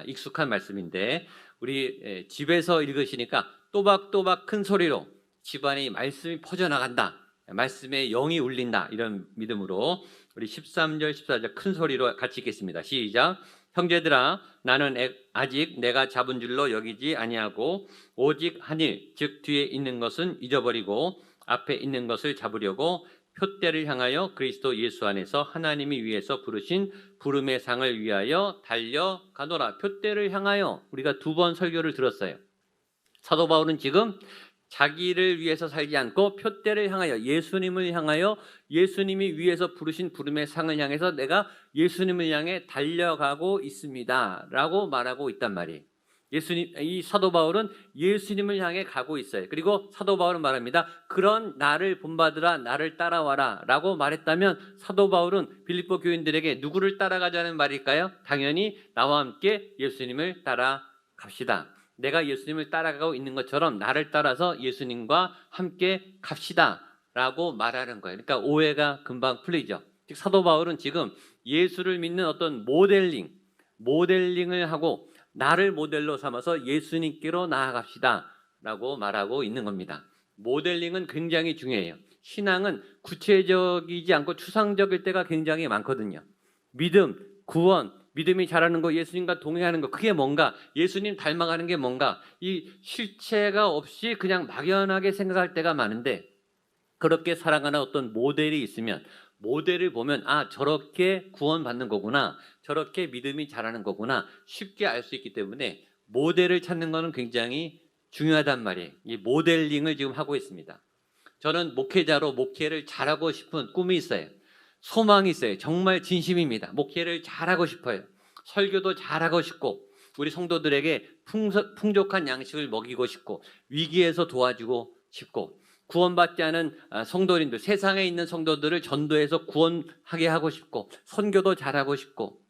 S7: 익숙한 말씀인데, 우리 집에서 읽으시니까 또박또박 큰 소리로 집안에 말씀이 퍼져나간다, 말씀에 영이 울린다, 이런 믿음으로 우리 13절, 14절 큰 소리로 같이 읽겠습니다. 시작. 형제들아 나는 아직 내가 잡은 줄로 여기지 아니하고 오직 한 일, 즉 뒤에 있는 것은 잊어버리고 앞에 있는 것을 잡으려고 표대를 향하여 그리스도 예수 안에서 하나님이 위에서 부르신 부름의 상을 위하여 달려가노라. 표대를 향하여, 우리가 2번 설교를 들었어요. 사도 바울은 지금 자기를 위해서 살지 않고 표대를 향하여, 예수님을 향하여, 예수님이 위에서 부르신 부름의 상을 향해서 내가 예수님을 향해 달려가고 있습니다 라고 말하고 있단 말이에요. 이 사도 바울은 예수님을 향해 가고 있어요. 그리고 사도 바울은 말합니다. 그런 나를 본받으라, 나를 따라와라 라고 말했다면 사도 바울은 빌립보 교인들에게 누구를 따라가자는 말일까요? 당연히 나와 함께 예수님을 따라갑시다. 내가 예수님을 따라가고 있는 것처럼 나를 따라서 예수님과 함께 갑시다 라고 말하는 거예요. 그러니까 오해가 금방 풀리죠. 즉 사도 바울은 지금 예수를 믿는 어떤 모델링을 하고 나를 모델로 삼아서 예수님께로 나아갑시다 라고 말하고 있는 겁니다. 모델링은 굉장히 중요해요. 신앙은 구체적이지 않고 추상적일 때가 굉장히 많거든요. 믿음, 구원, 믿음이 자라는 거, 예수님과 동행하는 거, 그게 뭔가, 예수님 닮아가는 게 뭔가, 이 실체가 없이 그냥 막연하게 생각할 때가 많은데, 그렇게 살아가는 어떤 모델이 있으면, 모델을 보면 저렇게 구원받는 거구나, 저렇게 믿음이 자라는 거구나 쉽게 알 수 있기 때문에 모델을 찾는 것은 굉장히 중요하단 말이에요. 이 모델링을 지금 하고 있습니다. 저는 목회자로 목회를 잘하고 싶은 꿈이 있어요. 소망이 있어요. 정말 진심입니다. 목회를 잘하고 싶어요. 설교도 잘하고 싶고, 우리 성도들에게 풍족한 양식을 먹이고 싶고, 위기에서 도와주고 싶고, 구원받지 않은 성도님들, 세상에 있는 성도들을 전도해서 구원하게 하고 싶고, 선교도 잘하고 싶고,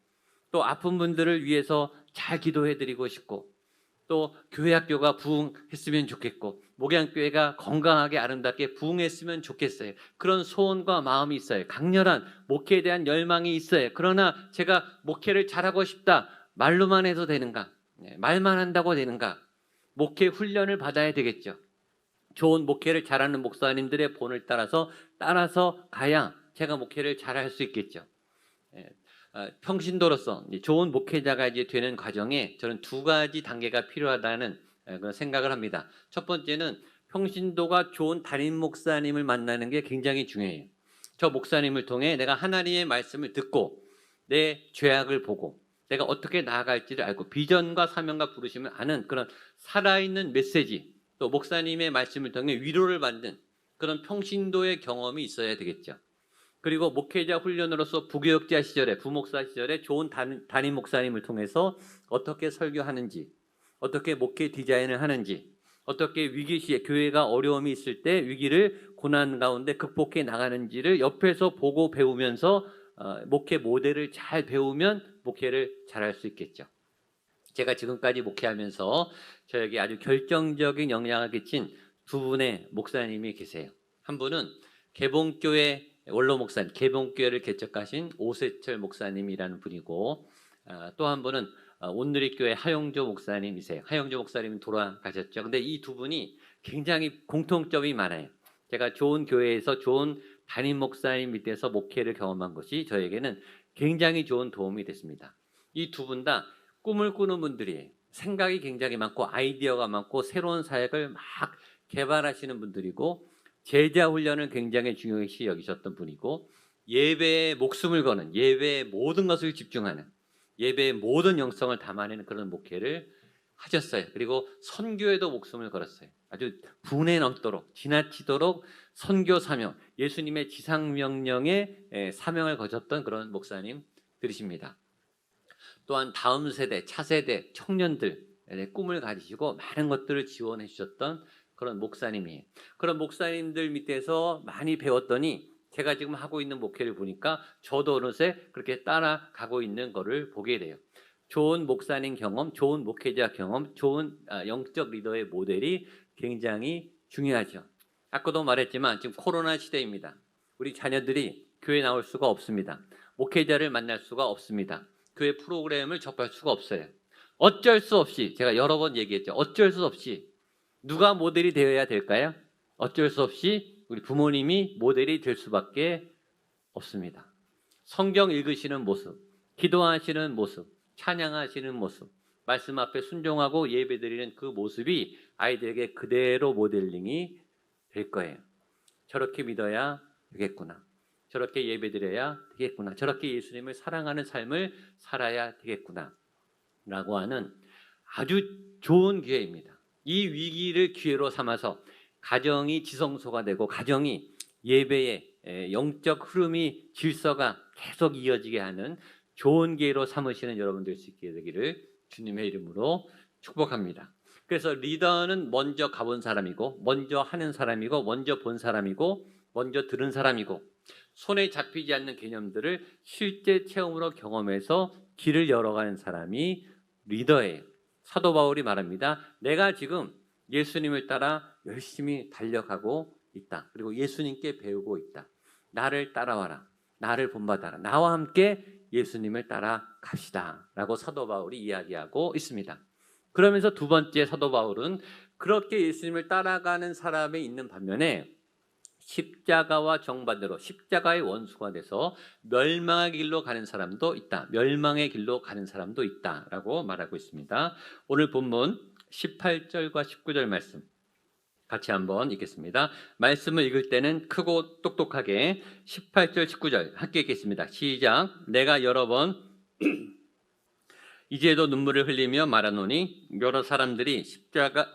S7: 또 아픈 분들을 위해서 잘 기도해드리고 싶고, 또 교회 학교가 부흥했으면 좋겠고, 목양교회가 건강하게 아름답게 부흥했으면 좋겠어요. 그런 소원과 마음이 있어요. 강렬한 목회에 대한 열망이 있어요. 그러나 제가 목회를 잘하고 싶다, 말로만 해도 되는가? 말만 한다고 되는가? 목회 훈련을 받아야 되겠죠. 좋은 목회를 잘하는 목사님들의 본을 따라서 가야 제가 목회를 잘할 수 있겠죠. 평신도로서 좋은 목회자가 이제 되는 과정에 저는 2가지 단계가 필요하다는 그런 생각을 합니다. 첫 번째는 평신도가 좋은 담임 목사님을 만나는 게 굉장히 중요해요. 저 목사님을 통해 내가 하나님의 말씀을 듣고 내 죄악을 보고 내가 어떻게 나아갈지를 알고 비전과 사명과 부르심을 아는 그런 살아있는 메시지, 또 목사님의 말씀을 통해 위로를 받는 그런 평신도의 경험이 있어야 되겠죠. 그리고 목회자 훈련으로서 부교역자 시절에, 부목사 시절에 좋은 담임 목사님을 통해서 어떻게 설교하는지, 어떻게 목회 디자인을 하는지, 어떻게 위기 시에 교회가 어려움이 있을 때 위기를 고난 가운데 극복해 나가는지를 옆에서 보고 배우면서 목회 모델을 잘 배우면 목회를 잘할 수 있겠죠. 제가 지금까지 목회하면서 저에게 아주 결정적인 영향을 끼친 두 분의 목사님이 계세요. 한 분은 개봉교회 원로 목사님, 개봉교회를 개척하신 오세철 목사님이라는 분이고, 또 한 분은 온누리교회 하용조 목사님이세요. 하용조 목사님은 돌아가셨죠. 근데 이 두 분이 굉장히 공통점이 많아요. 제가 좋은 교회에서 좋은 담임 목사님 밑에서 목회를 경험한 것이 저에게는 굉장히 좋은 도움이 됐습니다. 이 두 분 다 꿈을 꾸는 분들이에요. 생각이 굉장히 많고 아이디어가 많고 새로운 사역을 막 개발하시는 분들이고, 제자 훈련을 굉장히 중요시 여기셨던 분이고, 예배에 목숨을 거는, 예배에 모든 것을 집중하는, 예배의 모든 영성을 담아내는 그런 목회를 하셨어요. 그리고 선교에도 목숨을 걸었어요. 아주 분에 넘도록, 지나치도록 선교 사명, 예수님의 지상명령에 사명을 거셨던 그런 목사님들이십니다. 또한 다음 세대, 차세대 청년들의 꿈을 가지시고 많은 것들을 지원해 주셨던 그런 목사님이에요. 그런 목사님들 밑에서 많이 배웠더니 제가 지금 하고 있는 목회를 보니까 저도 어느새 그렇게 따라가고 있는 거를 보게 돼요. 좋은 목사님 경험, 좋은 목회자 경험, 좋은 영적 리더의 모델이 굉장히 중요하죠. 아까도 말했지만 지금 코로나 시대입니다. 우리 자녀들이 교회 나올 수가 없습니다. 목회자를 만날 수가 없습니다. 교회 프로그램을 접할 수가 없어요. 어쩔 수 없이, 제가 여러 번 얘기했죠. 어쩔 수 없이 누가 모델이 되어야 될까요? 어쩔 수 없이 우리 부모님이 모델이 될 수밖에 없습니다. 성경 읽으시는 모습, 기도하시는 모습, 찬양하시는 모습, 말씀 앞에 순종하고 예배드리는 그 모습이 아이들에게 그대로 모델링이 될 거예요. 저렇게 믿어야 되겠구나. 저렇게 예배드려야 되겠구나. 저렇게 예수님을 사랑하는 삶을 살아야 되겠구나. 라고 하는 아주 좋은 기회입니다. 이 위기를 기회로 삼아서 가정이 지성소가 되고 가정이 예배의 영적 흐름이 질서가 계속 이어지게 하는 좋은 기회로 삼으시는 여러분들 수 있게 되기를 주님의 이름으로 축복합니다. 그래서 리더는 먼저 가본 사람이고, 먼저 하는 사람이고, 먼저 본 사람이고, 먼저 들은 사람이고, 손에 잡히지 않는 개념들을 실제 체험으로 경험해서 길을 열어가는 사람이 리더예요. 사도 바울이 말합니다. 내가 지금 예수님을 따라 열심히 달려가고 있다. 그리고 예수님께 배우고 있다. 나를 따라와라. 나를 본받아라. 나와 함께 예수님을 따라갑시다. 라고 사도 바울이 이야기하고 있습니다. 그러면서 두 번째 사도 바울은 그렇게 예수님을 따라가는 사람이 있는 반면에 십자가와 정반대로 십자가의 원수가 돼서 멸망의 길로 가는 사람도 있다. 멸망의 길로 가는 사람도 있다라고 말하고 있습니다. 오늘 본문 18절과 19절 말씀 같이 한번 읽겠습니다. 말씀을 읽을 때는 크고 똑똑하게 18절 19절 함께 읽겠습니다. 시작. 내가 여러 번 이제도 눈물을 흘리며 말하노니 여러 사람들이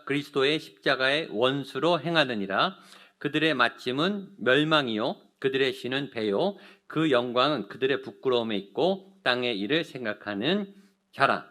S7: 그리스도의 십자가의 원수로 행하느니라. 그들의 마침은 멸망이요 그들의 신은 배요 그 영광은 그들의 부끄러움에 있고 땅의 일을 생각하는 자라.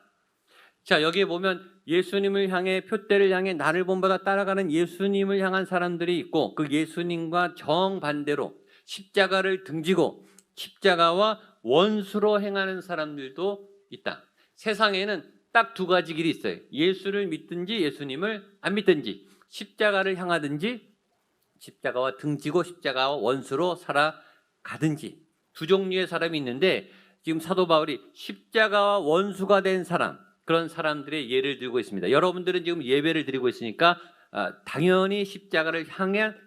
S7: 자, 여기에 보면 예수님을 향해 표대를 향해 나를 본받아 따라가는 예수님을 향한 사람들이 있고, 그 예수님과 정반대로 십자가를 등지고 십자가와 원수로 행하는 사람들도 있다. 세상에는 딱 두 가지 길이 있어요. 예수를 믿든지 예수님을 안 믿든지, 십자가를 향하든지 십자가와 등지고 십자가와 원수로 살아가든지, 두 종류의 사람이 있는데 지금 사도 바울이 십자가와 원수가 된 사람, 그런 사람들의 예를 들고 있습니다. 여러분들은 지금 예배를 드리고 있으니까 당연히 십자가를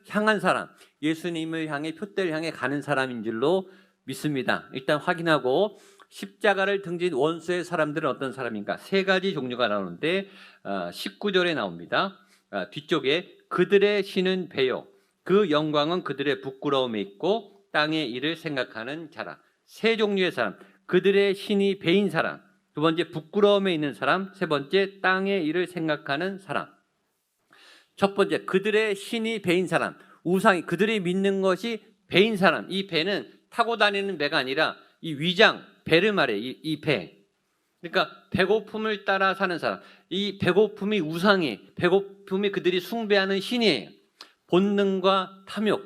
S7: 향한 사람, 예수님을 향해 표대를 향해 가는 사람인 줄로 믿습니다. 일단 확인하고, 십자가를 등진 원수의 사람들은 어떤 사람인가? 세 가지 종류가 나오는데 19절에 나옵니다. 뒤쪽에 그들의 신은 배요 그 영광은 그들의 부끄러움에 있고 땅의 일을 생각하는 자라. 세 종류의 사람. 그들의 신이 배인 사람. 두 번째, 부끄러움에 있는 사람. 세 번째, 땅의 일을 생각하는 사람. 첫 번째, 그들의 신이 배인 사람. 우상이, 그들이 믿는 것이 배인 사람. 이 배는 타고 다니는 배가 아니라 이 위장, 배를 말해. 이 배. 그러니까 배고픔을 따라 사는 사람. 이 배고픔이 우상이, 배고픔이 그들이 숭배하는 신이에요. 본능과 탐욕,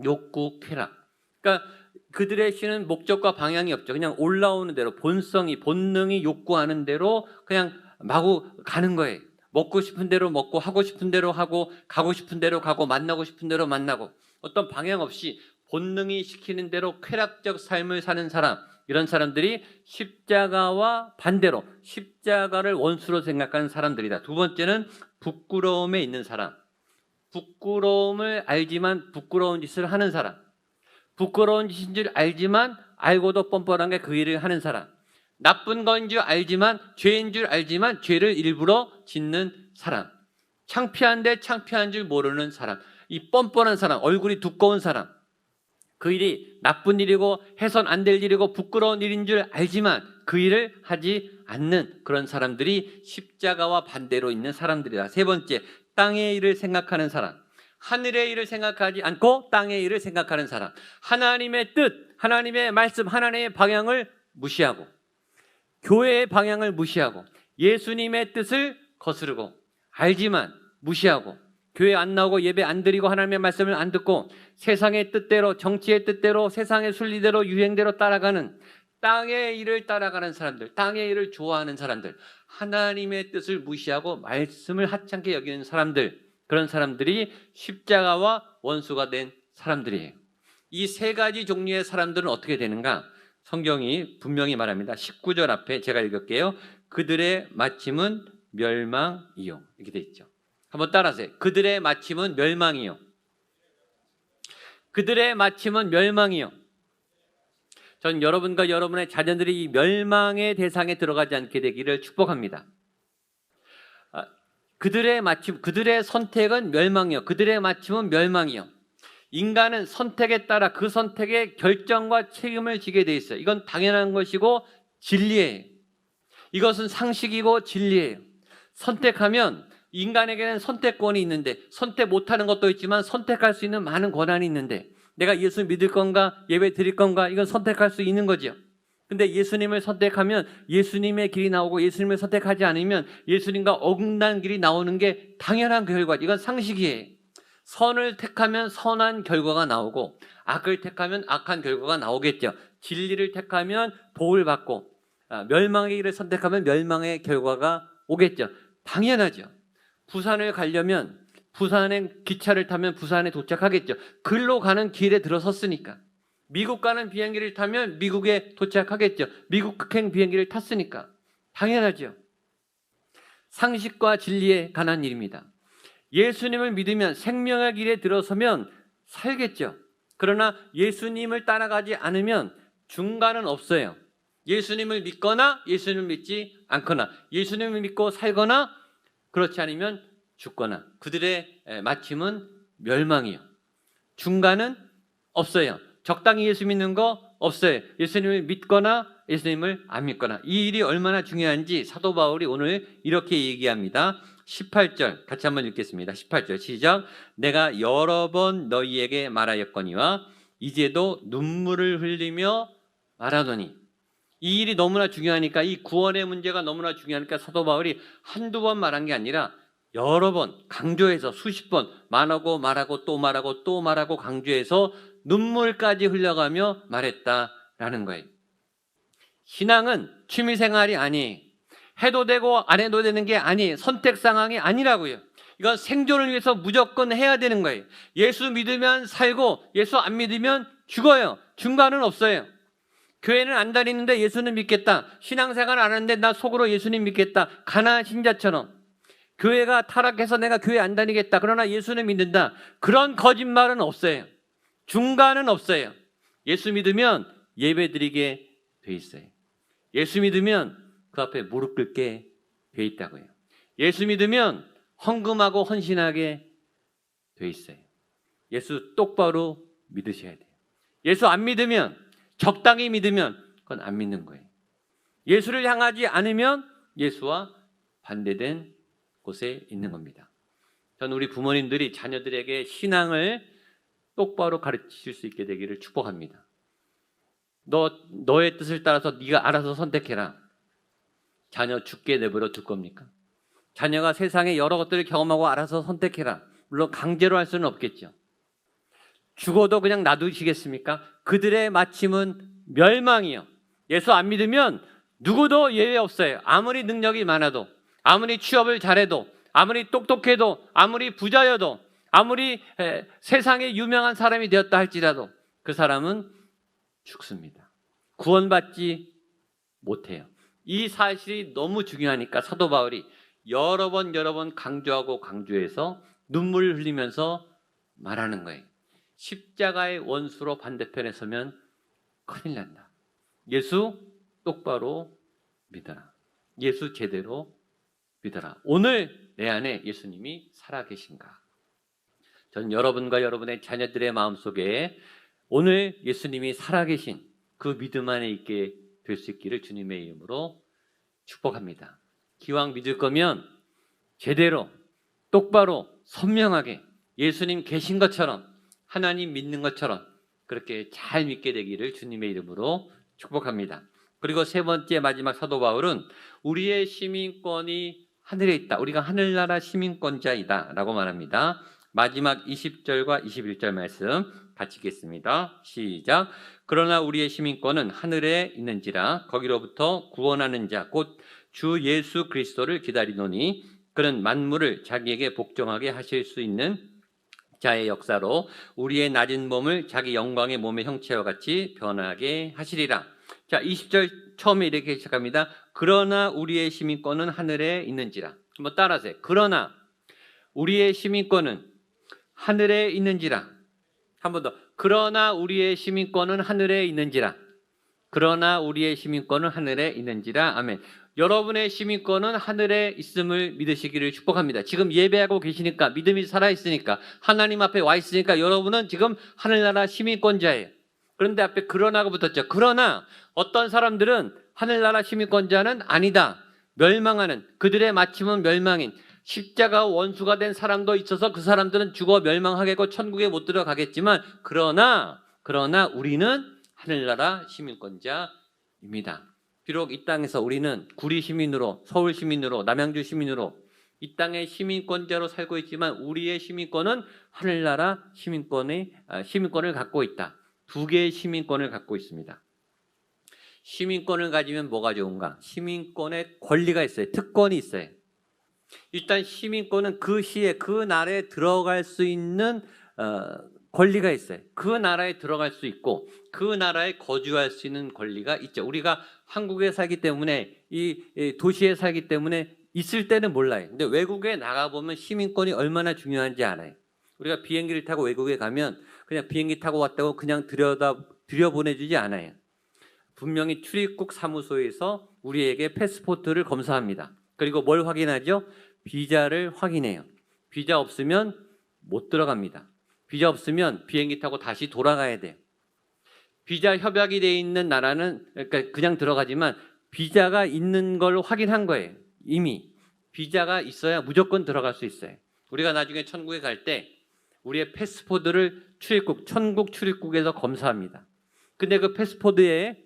S7: 욕구, 쾌락. 그러니까 그들의 신은 목적과 방향이 없죠. 그냥 올라오는 대로 본능이 욕구하는 대로 그냥 마구 가는 거예요. 먹고 싶은 대로 먹고, 하고 싶은 대로 하고, 가고 싶은 대로 가고, 만나고 싶은 대로 만나고, 어떤 방향 없이 본능이 시키는 대로 쾌락적 삶을 사는 사람, 이런 사람들이 십자가와 반대로 십자가를 원수로 생각하는 사람들이다. 두 번째는 부끄러움에 있는 사람. 부끄러움을 알지만 부끄러운 짓을 하는 사람. 부끄러운 짓인 줄 알지만 알고도 뻔뻔한 게 그 일을 하는 사람. 나쁜 건 줄 알지만, 죄인 줄 알지만 죄를 일부러 짓는 사람. 창피한데 창피한 줄 모르는 사람. 이 뻔뻔한 사람, 얼굴이 두꺼운 사람. 그 일이 나쁜 일이고 해선 안 될 일이고 부끄러운 일인 줄 알지만 그 일을 하지 않는 그런 사람들이 십자가와 반대로 있는 사람들이다. 세 번째, 땅의 일을 생각하는 사람. 하늘의 일을 생각하지 않고 땅의 일을 생각하는 사람. 하나님의 뜻, 하나님의 말씀, 하나님의 방향을 무시하고, 교회의 방향을 무시하고, 예수님의 뜻을 거스르고, 알지만 무시하고, 교회 안 나오고 예배 안 드리고 하나님의 말씀을 안 듣고 세상의 뜻대로, 정치의 뜻대로, 세상의 순리대로, 유행대로 따라가는, 땅의 일을 따라가는 사람들, 땅의 일을 좋아하는 사람들, 하나님의 뜻을 무시하고 말씀을 하찮게 여기는 사람들, 그런 사람들이 십자가와 원수가 된 사람들이에요. 이 세 가지 종류의 사람들은 어떻게 되는가? 성경이 분명히 말합니다. 19절 앞에 제가 읽을게요. 그들의 마침은 멸망이요. 이렇게 돼 있죠. 한번 따라하세요. 그들의 마침은 멸망이요. 그들의 마침은 멸망이요. 전 여러분과 여러분의 자녀들이 이 멸망의 대상에 들어가지 않게 되기를 축복합니다. 그들의 마침, 그들의 선택은 멸망이요. 그들의 마침은 멸망이요. 인간은 선택에 따라 그 선택의 결정과 책임을 지게 돼 있어요. 이건 당연한 것이고 진리예요. 이것은 상식이고 진리예요. 선택하면 인간에게는 선택권이 있는데, 선택 못하는 것도 있지만 선택할 수 있는 많은 권한이 있는데, 내가 예수 믿을 건가 예배 드릴 건가, 이건 선택할 수 있는 거죠. 근데 예수님을 선택하면 예수님의 길이 나오고, 예수님을 선택하지 않으면 예수님과 어긋난 길이 나오는 게 당연한 결과죠. 이건 상식이에요. 선을 택하면 선한 결과가 나오고, 악을 택하면 악한 결과가 나오겠죠. 진리를 택하면 복을 받고, 멸망의 길을 선택하면 멸망의 결과가 오겠죠. 당연하죠. 부산을 가려면 부산에 기차를 타면 부산에 도착하겠죠. 글로 가는 길에 들어섰으니까. 미국 가는 비행기를 타면 미국에 도착하겠죠. 미국 극행 비행기를 탔으니까. 당연하죠. 상식과 진리에 관한 일입니다. 예수님을 믿으면, 생명의 길에 들어서면 살겠죠. 그러나 예수님을 따라가지 않으면 중간은 없어요. 예수님을 믿거나 예수님을 믿지 않거나, 예수님을 믿고 살거나 그렇지 않으면 죽거나, 그들의 마침은 멸망이요. 중간은 없어요. 적당히 예수 믿는 거 없어요. 예수님을 믿거나 예수님을 안 믿거나. 이 일이 얼마나 중요한지 사도 바울이 오늘 이렇게 얘기합니다. 18절 같이 한번 읽겠습니다. 18절 시작. 내가 여러 번 너희에게 말하였거니와 이제도 눈물을 흘리며 말하노니. 이 일이 너무나 중요하니까, 이 구원의 문제가 너무나 중요하니까 사도 바울이 한두 번 말한 게 아니라 여러 번 강조해서, 수십 번 말하고 또 말하고 또 말하고 강조해서 눈물까지 흘려가며 말했다라는 거예요. 신앙은 취미생활이 아니에요. 해도 되고 안 해도 되는 게 아니에요. 선택 상황이 아니라고요. 이건 생존을 위해서 무조건 해야 되는 거예요. 예수 믿으면 살고 예수 안 믿으면 죽어요. 중간은 없어요. 교회는 안 다니는데 예수는 믿겠다. 신앙생활 안 하는데 나 속으로 예수님 믿겠다. 가나안 신자처럼. 교회가 타락해서 내가 교회 안 다니겠다. 그러나 예수는 믿는다. 그런 거짓말은 없어요. 중간은 없어요. 예수 믿으면 예배드리게 돼 있어요. 예수 믿으면 그 앞에 무릎 꿇게 돼 있다고요. 예수 믿으면 헌금하고 헌신하게 돼 있어요. 예수 똑바로 믿으셔야 돼요. 예수 안 믿으면, 적당히 믿으면 그건 안 믿는 거예요. 예수를 향하지 않으면 예수와 반대된 곳에 있는 겁니다. 저는 우리 부모님들이 자녀들에게 신앙을 똑바로 가르칠 수 있게 되기를 축복합니다. 너의 뜻을 따라서 네가 알아서 선택해라. 자녀 죽게 내버려 둘 겁니까? 자녀가 세상의 여러 것들을 경험하고 알아서 선택해라. 물론 강제로 할 수는 없겠죠. 죽어도 그냥 놔두시겠습니까? 그들의 마침은 멸망이요. 예수 안 믿으면 누구도 예외 없어요. 아무리 능력이 많아도, 아무리 취업을 잘해도, 아무리 똑똑해도, 아무리 부자여도, 아무리 세상에 유명한 사람이 되었다 할지라도 그 사람은 죽습니다. 구원받지 못해요. 이 사실이 너무 중요하니까 사도 바울이 여러 번 강조하고 강조해서 눈물을 흘리면서 말하는 거예요. 십자가의 원수로 반대편에 서면 큰일 난다. 예수 똑바로 믿어라. 예수 제대로 믿어라. 오늘 내 안에 예수님이 살아계신가? 전 여러분과 여러분의 자녀들의 마음속에 오늘 예수님이 살아계신 그 믿음 안에 있게 될 수 있기를 주님의 이름으로 축복합니다. 기왕 믿을 거면 제대로 똑바로 선명하게 예수님 계신 것처럼, 하나님 믿는 것처럼 그렇게 잘 믿게 되기를 주님의 이름으로 축복합니다. 그리고 세 번째 마지막 사도 바울은 우리의 시민권이 하늘에 있다. 우리가 하늘나라 시민권자이다 라고 말합니다. 마지막 20절과 21절 말씀 같이 읽겠습니다. 시작. 그러나 우리의 시민권은 하늘에 있는지라 거기로부터 구원하는 자 곧 주 예수 그리스도를 기다리노니 그는 만물을 자기에게 복종하게 하실 수 있는 자의 역사로 우리의 낮은 몸을 자기 영광의 몸의 형체와 같이 변하게 하시리라. 자, 20절 처음에 이렇게 시작합니다. 그러나 우리의 시민권은 하늘에 있는지라. 한번 따라하세요. 그러나 우리의 시민권은 하늘에 있는지라. 한 번 더. 그러나 우리의 시민권은 하늘에 있는지라. 그러나 우리의 시민권은 하늘에 있는지라. 아멘. 여러분의 시민권은 하늘에 있음을 믿으시기를 축복합니다. 지금 예배하고 계시니까, 믿음이 살아있으니까, 하나님 앞에 와 있으니까 여러분은 지금 하늘나라 시민권자예요. 그런데 앞에 그러나가 붙었죠. 그러나 어떤 사람들은 하늘나라 시민권자는 아니다. 멸망하는, 그들의 마침은 멸망인, 십자가 원수가 된 사람도 있어서 그 사람들은 죽어 멸망하겠고 천국에 못 들어가겠지만 그러나 우리는 하늘나라 시민권자입니다. 비록 이 땅에서 우리는 구리 시민으로, 서울 시민으로, 남양주 시민으로 이 땅의 시민권자로 살고 있지만 우리의 시민권은 하늘나라 시민권을 갖고 있다. 두 개의 시민권을 갖고 있습니다. 시민권을 가지면 뭐가 좋은가? 시민권의 권리가 있어요. 특권이 있어요. 일단 시민권은 그 시에, 그 나라에 들어갈 수 있는 권리가 있어요. 그 나라에 들어갈 수 있고 그 나라에 거주할 수 있는 권리가 있죠. 우리가 한국에 살기 때문에 이 도시에 살기 때문에 있을 때는 몰라요. 근데 외국에 나가보면 시민권이 얼마나 중요한지 알아요. 우리가 비행기를 타고 외국에 가면 그냥 비행기 타고 왔다고 그냥 들여보내주지 않아요. 분명히 출입국 사무소에서 우리에게 패스포트를 검사합니다. 그리고 뭘 확인하죠? 비자를 확인해요. 비자 없으면 못 들어갑니다. 비자 없으면 비행기 타고 다시 돌아가야 돼요. 비자 협약이 돼 있는 나라는 그러니까 그냥 들어가지만 비자가 있는 걸 확인한 거예요. 이미 비자가 있어야 무조건 들어갈 수 있어요. 우리가 나중에 천국에 갈 때 우리의 패스포트를 천국 출입국에서 검사합니다. 근데 그 패스포트에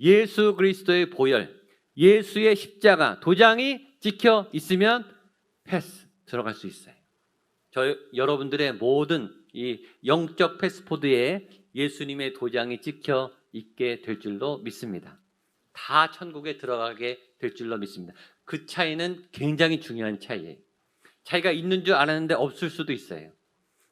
S7: 예수 그리스도의 보혈, 예수의 십자가 도장이 찍혀 있으면 패스 들어갈 수 있어요. 여러분들의 모든 이 영적 패스포트에 예수님의 도장이 찍혀 있게 될 줄로 믿습니다. 다 천국에 들어가게 될 줄로 믿습니다. 그 차이는 굉장히 중요한 차이예요. 자기가 있는 줄 알았는데 없을 수도 있어요.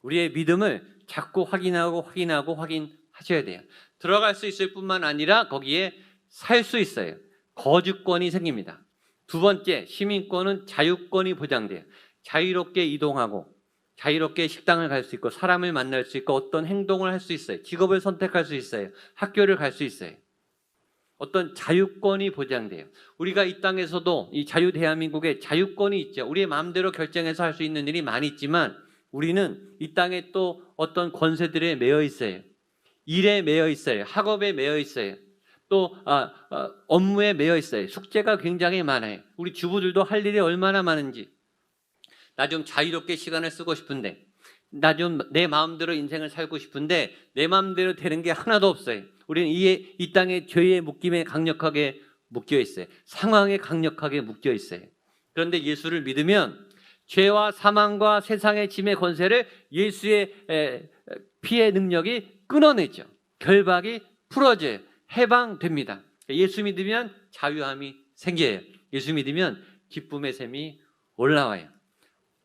S7: 우리의 믿음을 자꾸 확인하셔야 돼요. 들어갈 수 있을 뿐만 아니라 거기에 살 수 있어요. 거주권이 생깁니다. 두 번째, 시민권은 자유권이 보장돼요. 자유롭게 이동하고 자유롭게 식당을 갈 수 있고 사람을 만날 수 있고 어떤 행동을 할 수 있어요. 직업을 선택할 수 있어요. 학교를 갈 수 있어요. 어떤 자유권이 보장돼요. 우리가 이 땅에서도 이 자유 대한민국에 자유권이 있죠. 우리의 마음대로 결정해서 할 수 있는 일이 많이 있지만 우리는 이 땅에 또 어떤 권세들에 매여 있어요. 일에 매여 있어요. 학업에 매여 있어요. 또 업무에 매여 있어요. 숙제가 굉장히 많아요. 우리 주부들도 할 일이 얼마나 많은지. 나 좀 자유롭게 시간을 쓰고 싶은데, 나 좀 내 마음대로 인생을 살고 싶은데 내 마음대로 되는 게 하나도 없어요. 우리는 이 땅에 죄의 묶임에 강력하게 묶여 있어요. 상황에 강력하게 묶여 있어요. 그런데 예수를 믿으면 죄와 사망과 세상의 짐의 권세를 예수의 피의 능력이 끊어내죠. 결박이 풀어져요. 해방됩니다. 예수 믿으면 자유함이 생겨요. 예수 믿으면 기쁨의 샘이 올라와요.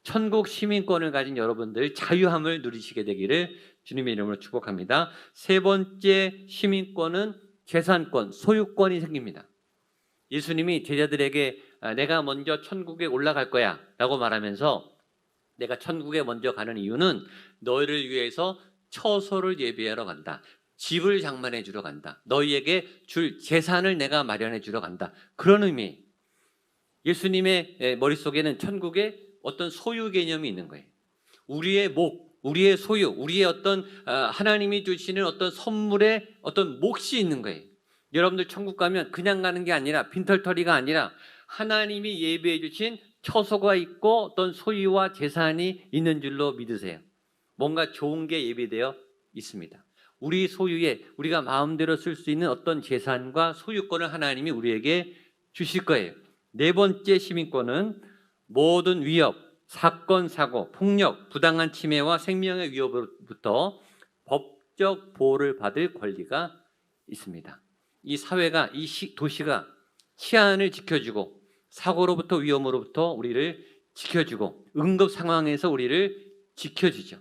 S7: 천국 시민권을 가진 여러분들 자유함을 누리시게 되기를 주님의 이름으로 축복합니다. 세 번째 시민권은 재산권, 소유권이 생깁니다. 예수님이 제자들에게 내가 먼저 천국에 올라갈 거야 라고 말하면서 내가 천국에 먼저 가는 이유는 너희를 위해서 처소를 예비하러 간다. 집을 장만해 주러 간다. 너희에게 줄 재산을 내가 마련해 주러 간다. 그런 의미. 예수님의 머릿속에는 천국에 어떤 소유 개념이 있는 거예요. 우리의 목, 우리의 소유, 우리의 어떤 하나님이 주시는 어떤 선물의 어떤 몫이 있는 거예요. 여러분들 천국 가면 그냥 가는 게 아니라 빈털터리가 아니라 하나님이 예비해 주신 처소가 있고 어떤 소유와 재산이 있는 줄로 믿으세요. 뭔가 좋은 게 예비되어 있습니다. 우리 소유에 우리가 마음대로 쓸 수 있는 어떤 재산과 소유권을 하나님이 우리에게 주실 거예요. 네 번째 시민권은 모든 위협, 사건, 사고, 폭력, 부당한 침해와 생명의 위협으로부터 법적 보호를 받을 권리가 있습니다. 이 사회가, 이 도시가 치안을 지켜주고 사고로부터 위험으로부터 우리를 지켜주고 응급 상황에서 우리를 지켜주죠.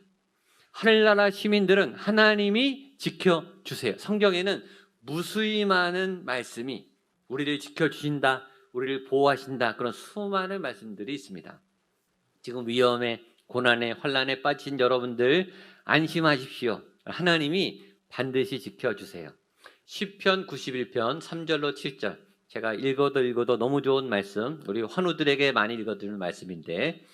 S7: 하늘나라 시민들은 하나님이 지켜주세요. 성경에는 무수히 많은 말씀이 우리를 지켜주신다, 우리를 보호하신다, 그런 수많은 말씀들이 있습니다. 지금 위험에, 고난에, 환난에 빠진 여러분들 안심하십시오. 하나님이 반드시 지켜주세요. 시편 91편 3절로 7절, 제가 읽어도 너무 좋은 말씀, 우리 환우들에게 많이 읽어드리는 말씀인데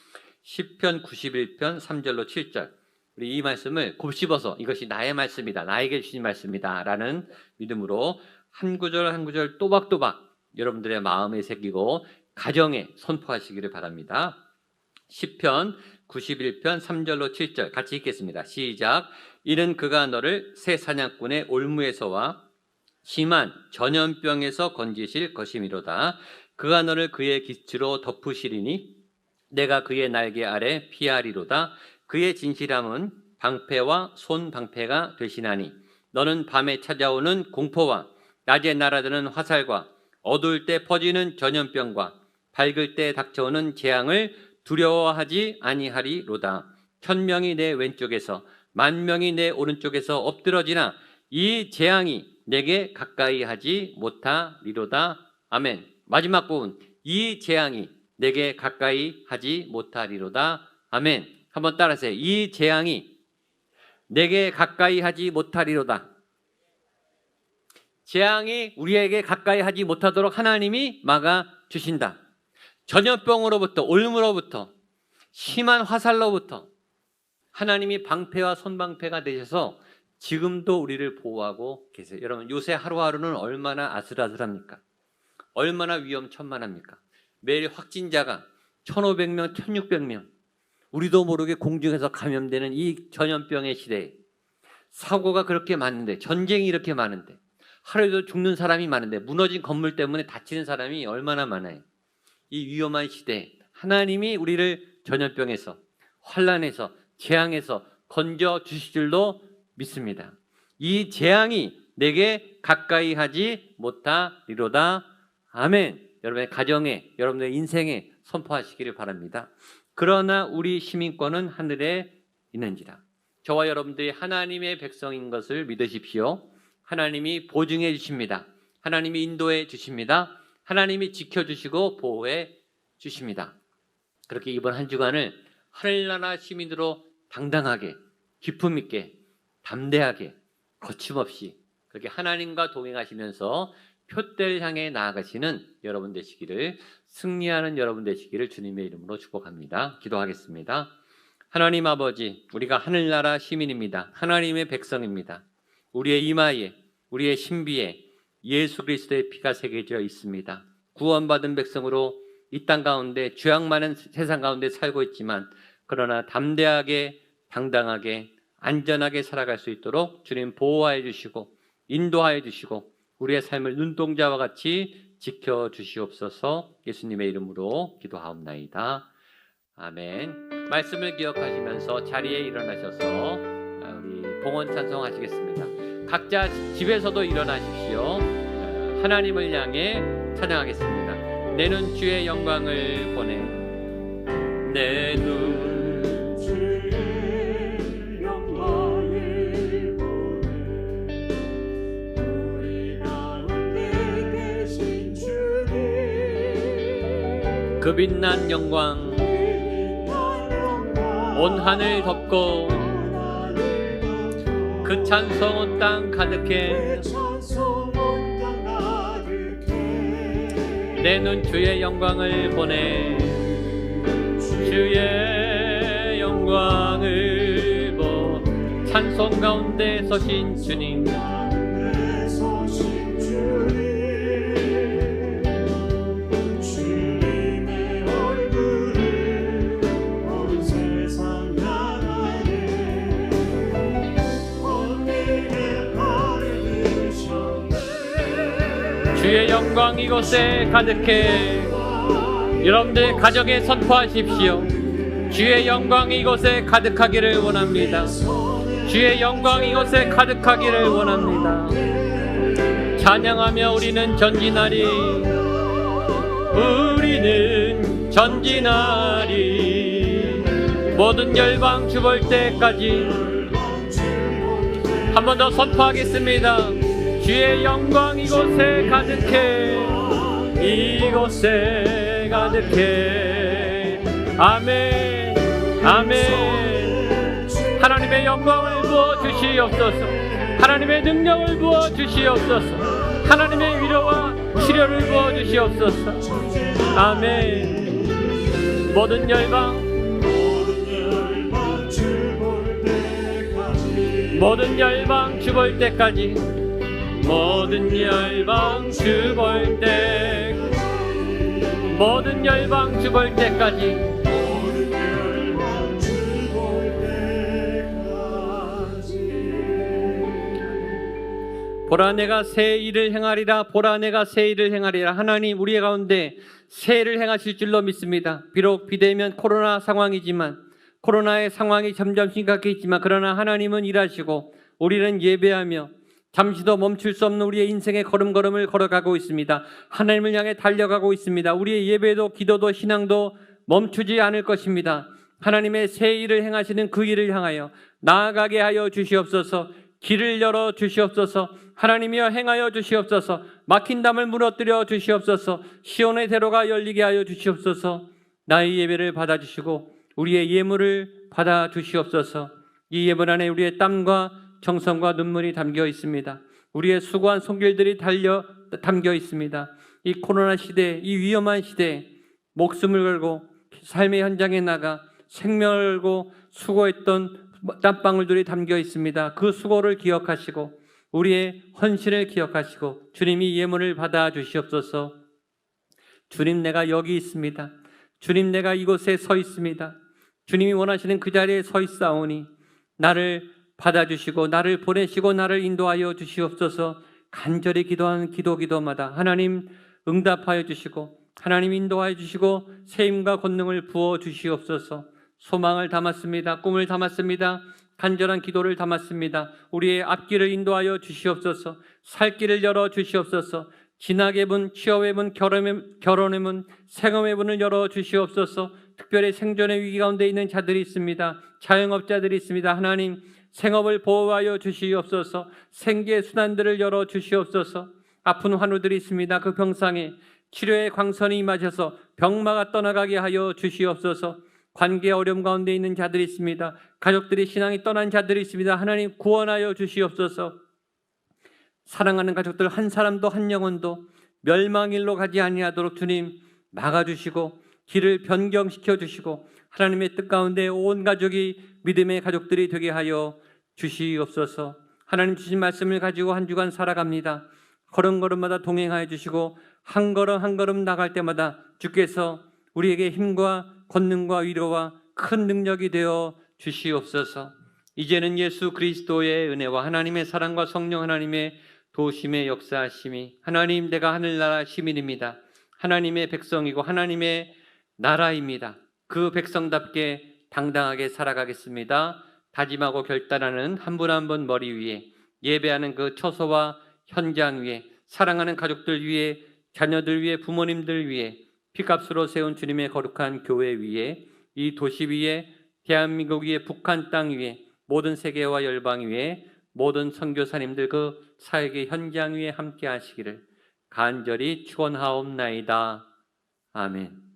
S7: 시편 91편 3절로 7절, 우리 이 말씀을 곱씹어서 이것이 나의 말씀이다, 나에게 주신 말씀이다 라는 믿음으로 한 구절 한 구절 또박또박 여러분들의 마음에 새기고 가정에 선포하시기를 바랍니다. 시편 91편 3절로 7절 같이 읽겠습니다. 시작. 이는 그가 너를 새 사냥꾼의 올무에서와 심한 전염병에서 건지실 것이미로다. 그가 너를 그의 깃으로 덮으시리니 내가 그의 날개 아래 피하리로다. 그의 진실함은 방패와 손방패가 되시나니 너는 밤에 찾아오는 공포와 낮에 날아드는 화살과 어두울 때 퍼지는 전염병과 밝을 때 닥쳐오는 재앙을 두려워하지 아니하리로다. 천명이 내 왼쪽에서 만명이 내 오른쪽에서 엎드러지나 이 재앙이 내게 가까이 하지 못하리로다. 아멘. 마지막 부분, 이 재앙이 내게 가까이 하지 못하리로다. 아멘. 한번 따라하세요. 이 재앙이 내게 가까이 하지 못하리로다. 재앙이 우리에게 가까이 하지 못하도록 하나님이 막아주신다. 전염병으로부터, 올무로부터, 심한 화살로부터 하나님이 방패와 손방패가 되셔서 지금도 우리를 보호하고 계세요. 여러분, 요새 하루하루는 얼마나 아슬아슬합니까? 얼마나 위험천만합니까? 매일 확진자가 1,500명, 1,600명, 우리도 모르게 공중에서 감염되는 이 전염병의 시대에 사고가 그렇게 많은데, 전쟁이 이렇게 많은데, 하루에도 죽는 사람이 많은데, 무너진 건물 때문에 다치는 사람이 얼마나 많아요. 이 위험한 시대에 하나님이 우리를 전염병에서, 환난에서, 재앙에서 건져 주실 줄로 믿습니다. 이 재앙이 내게 가까이 하지 못하리로다. 아멘. 여러분의 가정에, 여러분의 인생에 선포하시기를 바랍니다. 그러나 우리 시민권은 하늘에 있는지라. 저와 여러분들이 하나님의 백성인 것을 믿으십시오. 하나님이 보증해 주십니다. 하나님이 인도해 주십니다. 하나님이 지켜주시고 보호해 주십니다. 그렇게 이번 한 주간을 하늘나라 시민으로 당당하게, 기품 있게, 담대하게, 거침없이 그렇게 하나님과 동행하시면서 표대를 향해 나아가시는 여러분 되시기를, 승리하는 여러분 되시기를 주님의 이름으로 축복합니다. 기도하겠습니다. 하나님 아버지, 우리가 하늘나라 시민입니다. 하나님의 백성입니다. 우리의 이마에, 우리의 신비에 예수 그리스도의 피가 새겨져 있습니다. 구원받은 백성으로 이 땅 가운데 죄악 많은 세상 가운데 살고 있지만 그러나 담대하게 당당하게 안전하게 살아갈 수 있도록 주님 보호하여 주시고 인도하여 주시고 우리의 삶을 눈동자와 같이 지켜주시옵소서. 예수님의 이름으로 기도하옵나이다. 아멘. 말씀을 기억하시면서 자리에 일어나셔서 우리 봉헌 찬송하시겠습니다. 각자 집에서도 일어나십시오. 하나님을 향해 찬양하겠습니다. 내 눈 주의 영광을 보내. 내 눈
S2: 주의 영광을 보내. 우리 가운데 계신 주님
S7: 그 빛난 영광 온 하늘 덮고 그 찬송 온 땅 가득해. 내 눈 주의 영광을 보내. 주의 영광을 보. 찬송 가운데 서신 주님
S2: 주님의 얼굴을 온 세상 향하네. 본인의 발을 드셨네.
S7: 주의 영광 이곳에 가득해. 여러분들 가정에 선포하십시오. 주의 영광 이곳에 가득하기를 원합니다. 주의 영광 이곳에 가득하기를 원합니다. 찬양하며 우리는 전진하리. 우리는 전진하리. 모든 열방 주볼 때까지. 한 번 더 선포하겠습니다. 주의 영광 이곳에 가득해. 이곳에 가득해. 아멘 아멘. 하나님의 영광을 부어 주시옵소서. 하나님의 능력을 부어 주시옵소서. 하나님의 위로와 치료를 부어 주시옵소서. 아멘. 모든 열방 모든 열방 주볼 때까지. 모든 열방 주볼 때. 모든 열방 주볼 때까지. 보라 내가 새 일을 행하리라. 보라 내가 새 일을 행하리라. 하나님 우리 가운데 새 일을 행하실 줄로 믿습니다. 비록 비대면 코로나 상황이지만 코로나의 상황이 점점 심각해지만 그러나 하나님은 일하시고 우리는 예배하며 잠시도 멈출 수 없는 우리의 인생의 걸음걸음을 걸어가고 있습니다. 하나님을 향해 달려가고 있습니다. 우리의 예배도 기도도 신앙도 멈추지 않을 것입니다. 하나님의 새 일을 행하시는 그 일을 향하여 나아가게 하여 주시옵소서. 길을 열어 주시옵소서. 하나님이여 행하여 주시옵소서. 막힌 담을 무너뜨려 주시옵소서. 시온의 대로가 열리게 하여 주시옵소서. 나의 예배를 받아주시고 우리의 예물을 받아주시옵소서. 이 예물 안에 우리의 땀과 정성과 눈물이 담겨 있습니다. 우리의 수고한 손길들이 담겨 있습니다. 이 코로나 시대, 이 위험한 시대에 목숨을 걸고 삶의 현장에 나가 생명을 걸고 수고했던 땀방울들이 담겨 있습니다. 그 수고를 기억하시고 우리의 헌신을 기억하시고 주님이 예물을 받아주시옵소서. 주님 내가 여기 있습니다. 주님 내가 이곳에 서 있습니다. 주님이 원하시는 그 자리에 서 있사오니 나를 받아주시고 나를 보내시고 나를 인도하여 주시옵소서. 간절히 기도하는 기도마다 하나님 응답하여 주시고 하나님 인도하여 주시고 세임과 권능을 부어 주시옵소서. 소망을 담았습니다. 꿈을 담았습니다. 간절한 기도를 담았습니다. 우리의 앞길을 인도하여 주시옵소서. 살 길을 열어 주시옵소서. 진학의 문, 취업의 문, 결혼의 문, 생업의 문을 열어 주시옵소서. 특별히 생존의 위기 가운데 있는 자들이 있습니다. 자영업자들이 있습니다. 하나님 생업을 보호하여 주시옵소서. 생계의 순환들을 열어 주시옵소서. 아픈 환우들이 있습니다. 그 병상에 치료의 광선이 임하셔서 병마가 떠나가게 하여 주시옵소서. 관계 어려움 가운데 있는 자들이 있습니다. 가족들이 신앙이 떠난 자들이 있습니다. 하나님 구원하여 주시옵소서. 사랑하는 가족들 한 사람도 한 영혼도 멸망일로 가지 아니하도록 주님 막아주시고 길을 변경시켜 주시고 하나님의 뜻 가운데 온 가족이 믿음의 가족들이 되게 하여 주시옵소서.
S8: 하나님 주신 말씀을 가지고 한 주간 살아갑니다. 걸음걸음마다 동행하여 주시고 한 걸음 한 걸음 나갈 때마다 주께서 우리에게 힘과 권능과 위로와 큰 능력이 되어 주시옵소서. 이제는 예수 그리스도의 은혜와 하나님의 사랑과 성령 하나님의 도우심의 역사하심이, 하나님, 내가 하늘나라 시민입니다. 하나님의 백성이고 하나님의 나라입니다. 그 백성답게 당당하게 살아가겠습니다. 다짐하고 결단하는 한 분 한 분 머리 위에, 예배하는 그 처소와 현장 위에, 사랑하는 가족들 위에, 자녀들 위에, 부모님들 위에, 피값으로 세운 주님의 거룩한 교회 위에, 이 도시 위에, 대한민국 위에, 북한 땅 위에, 모든 세계와 열방 위에, 모든 선교사님들 그 사역의 현장 위에 함께 하시기를 간절히 축원하옵나이다. 아멘.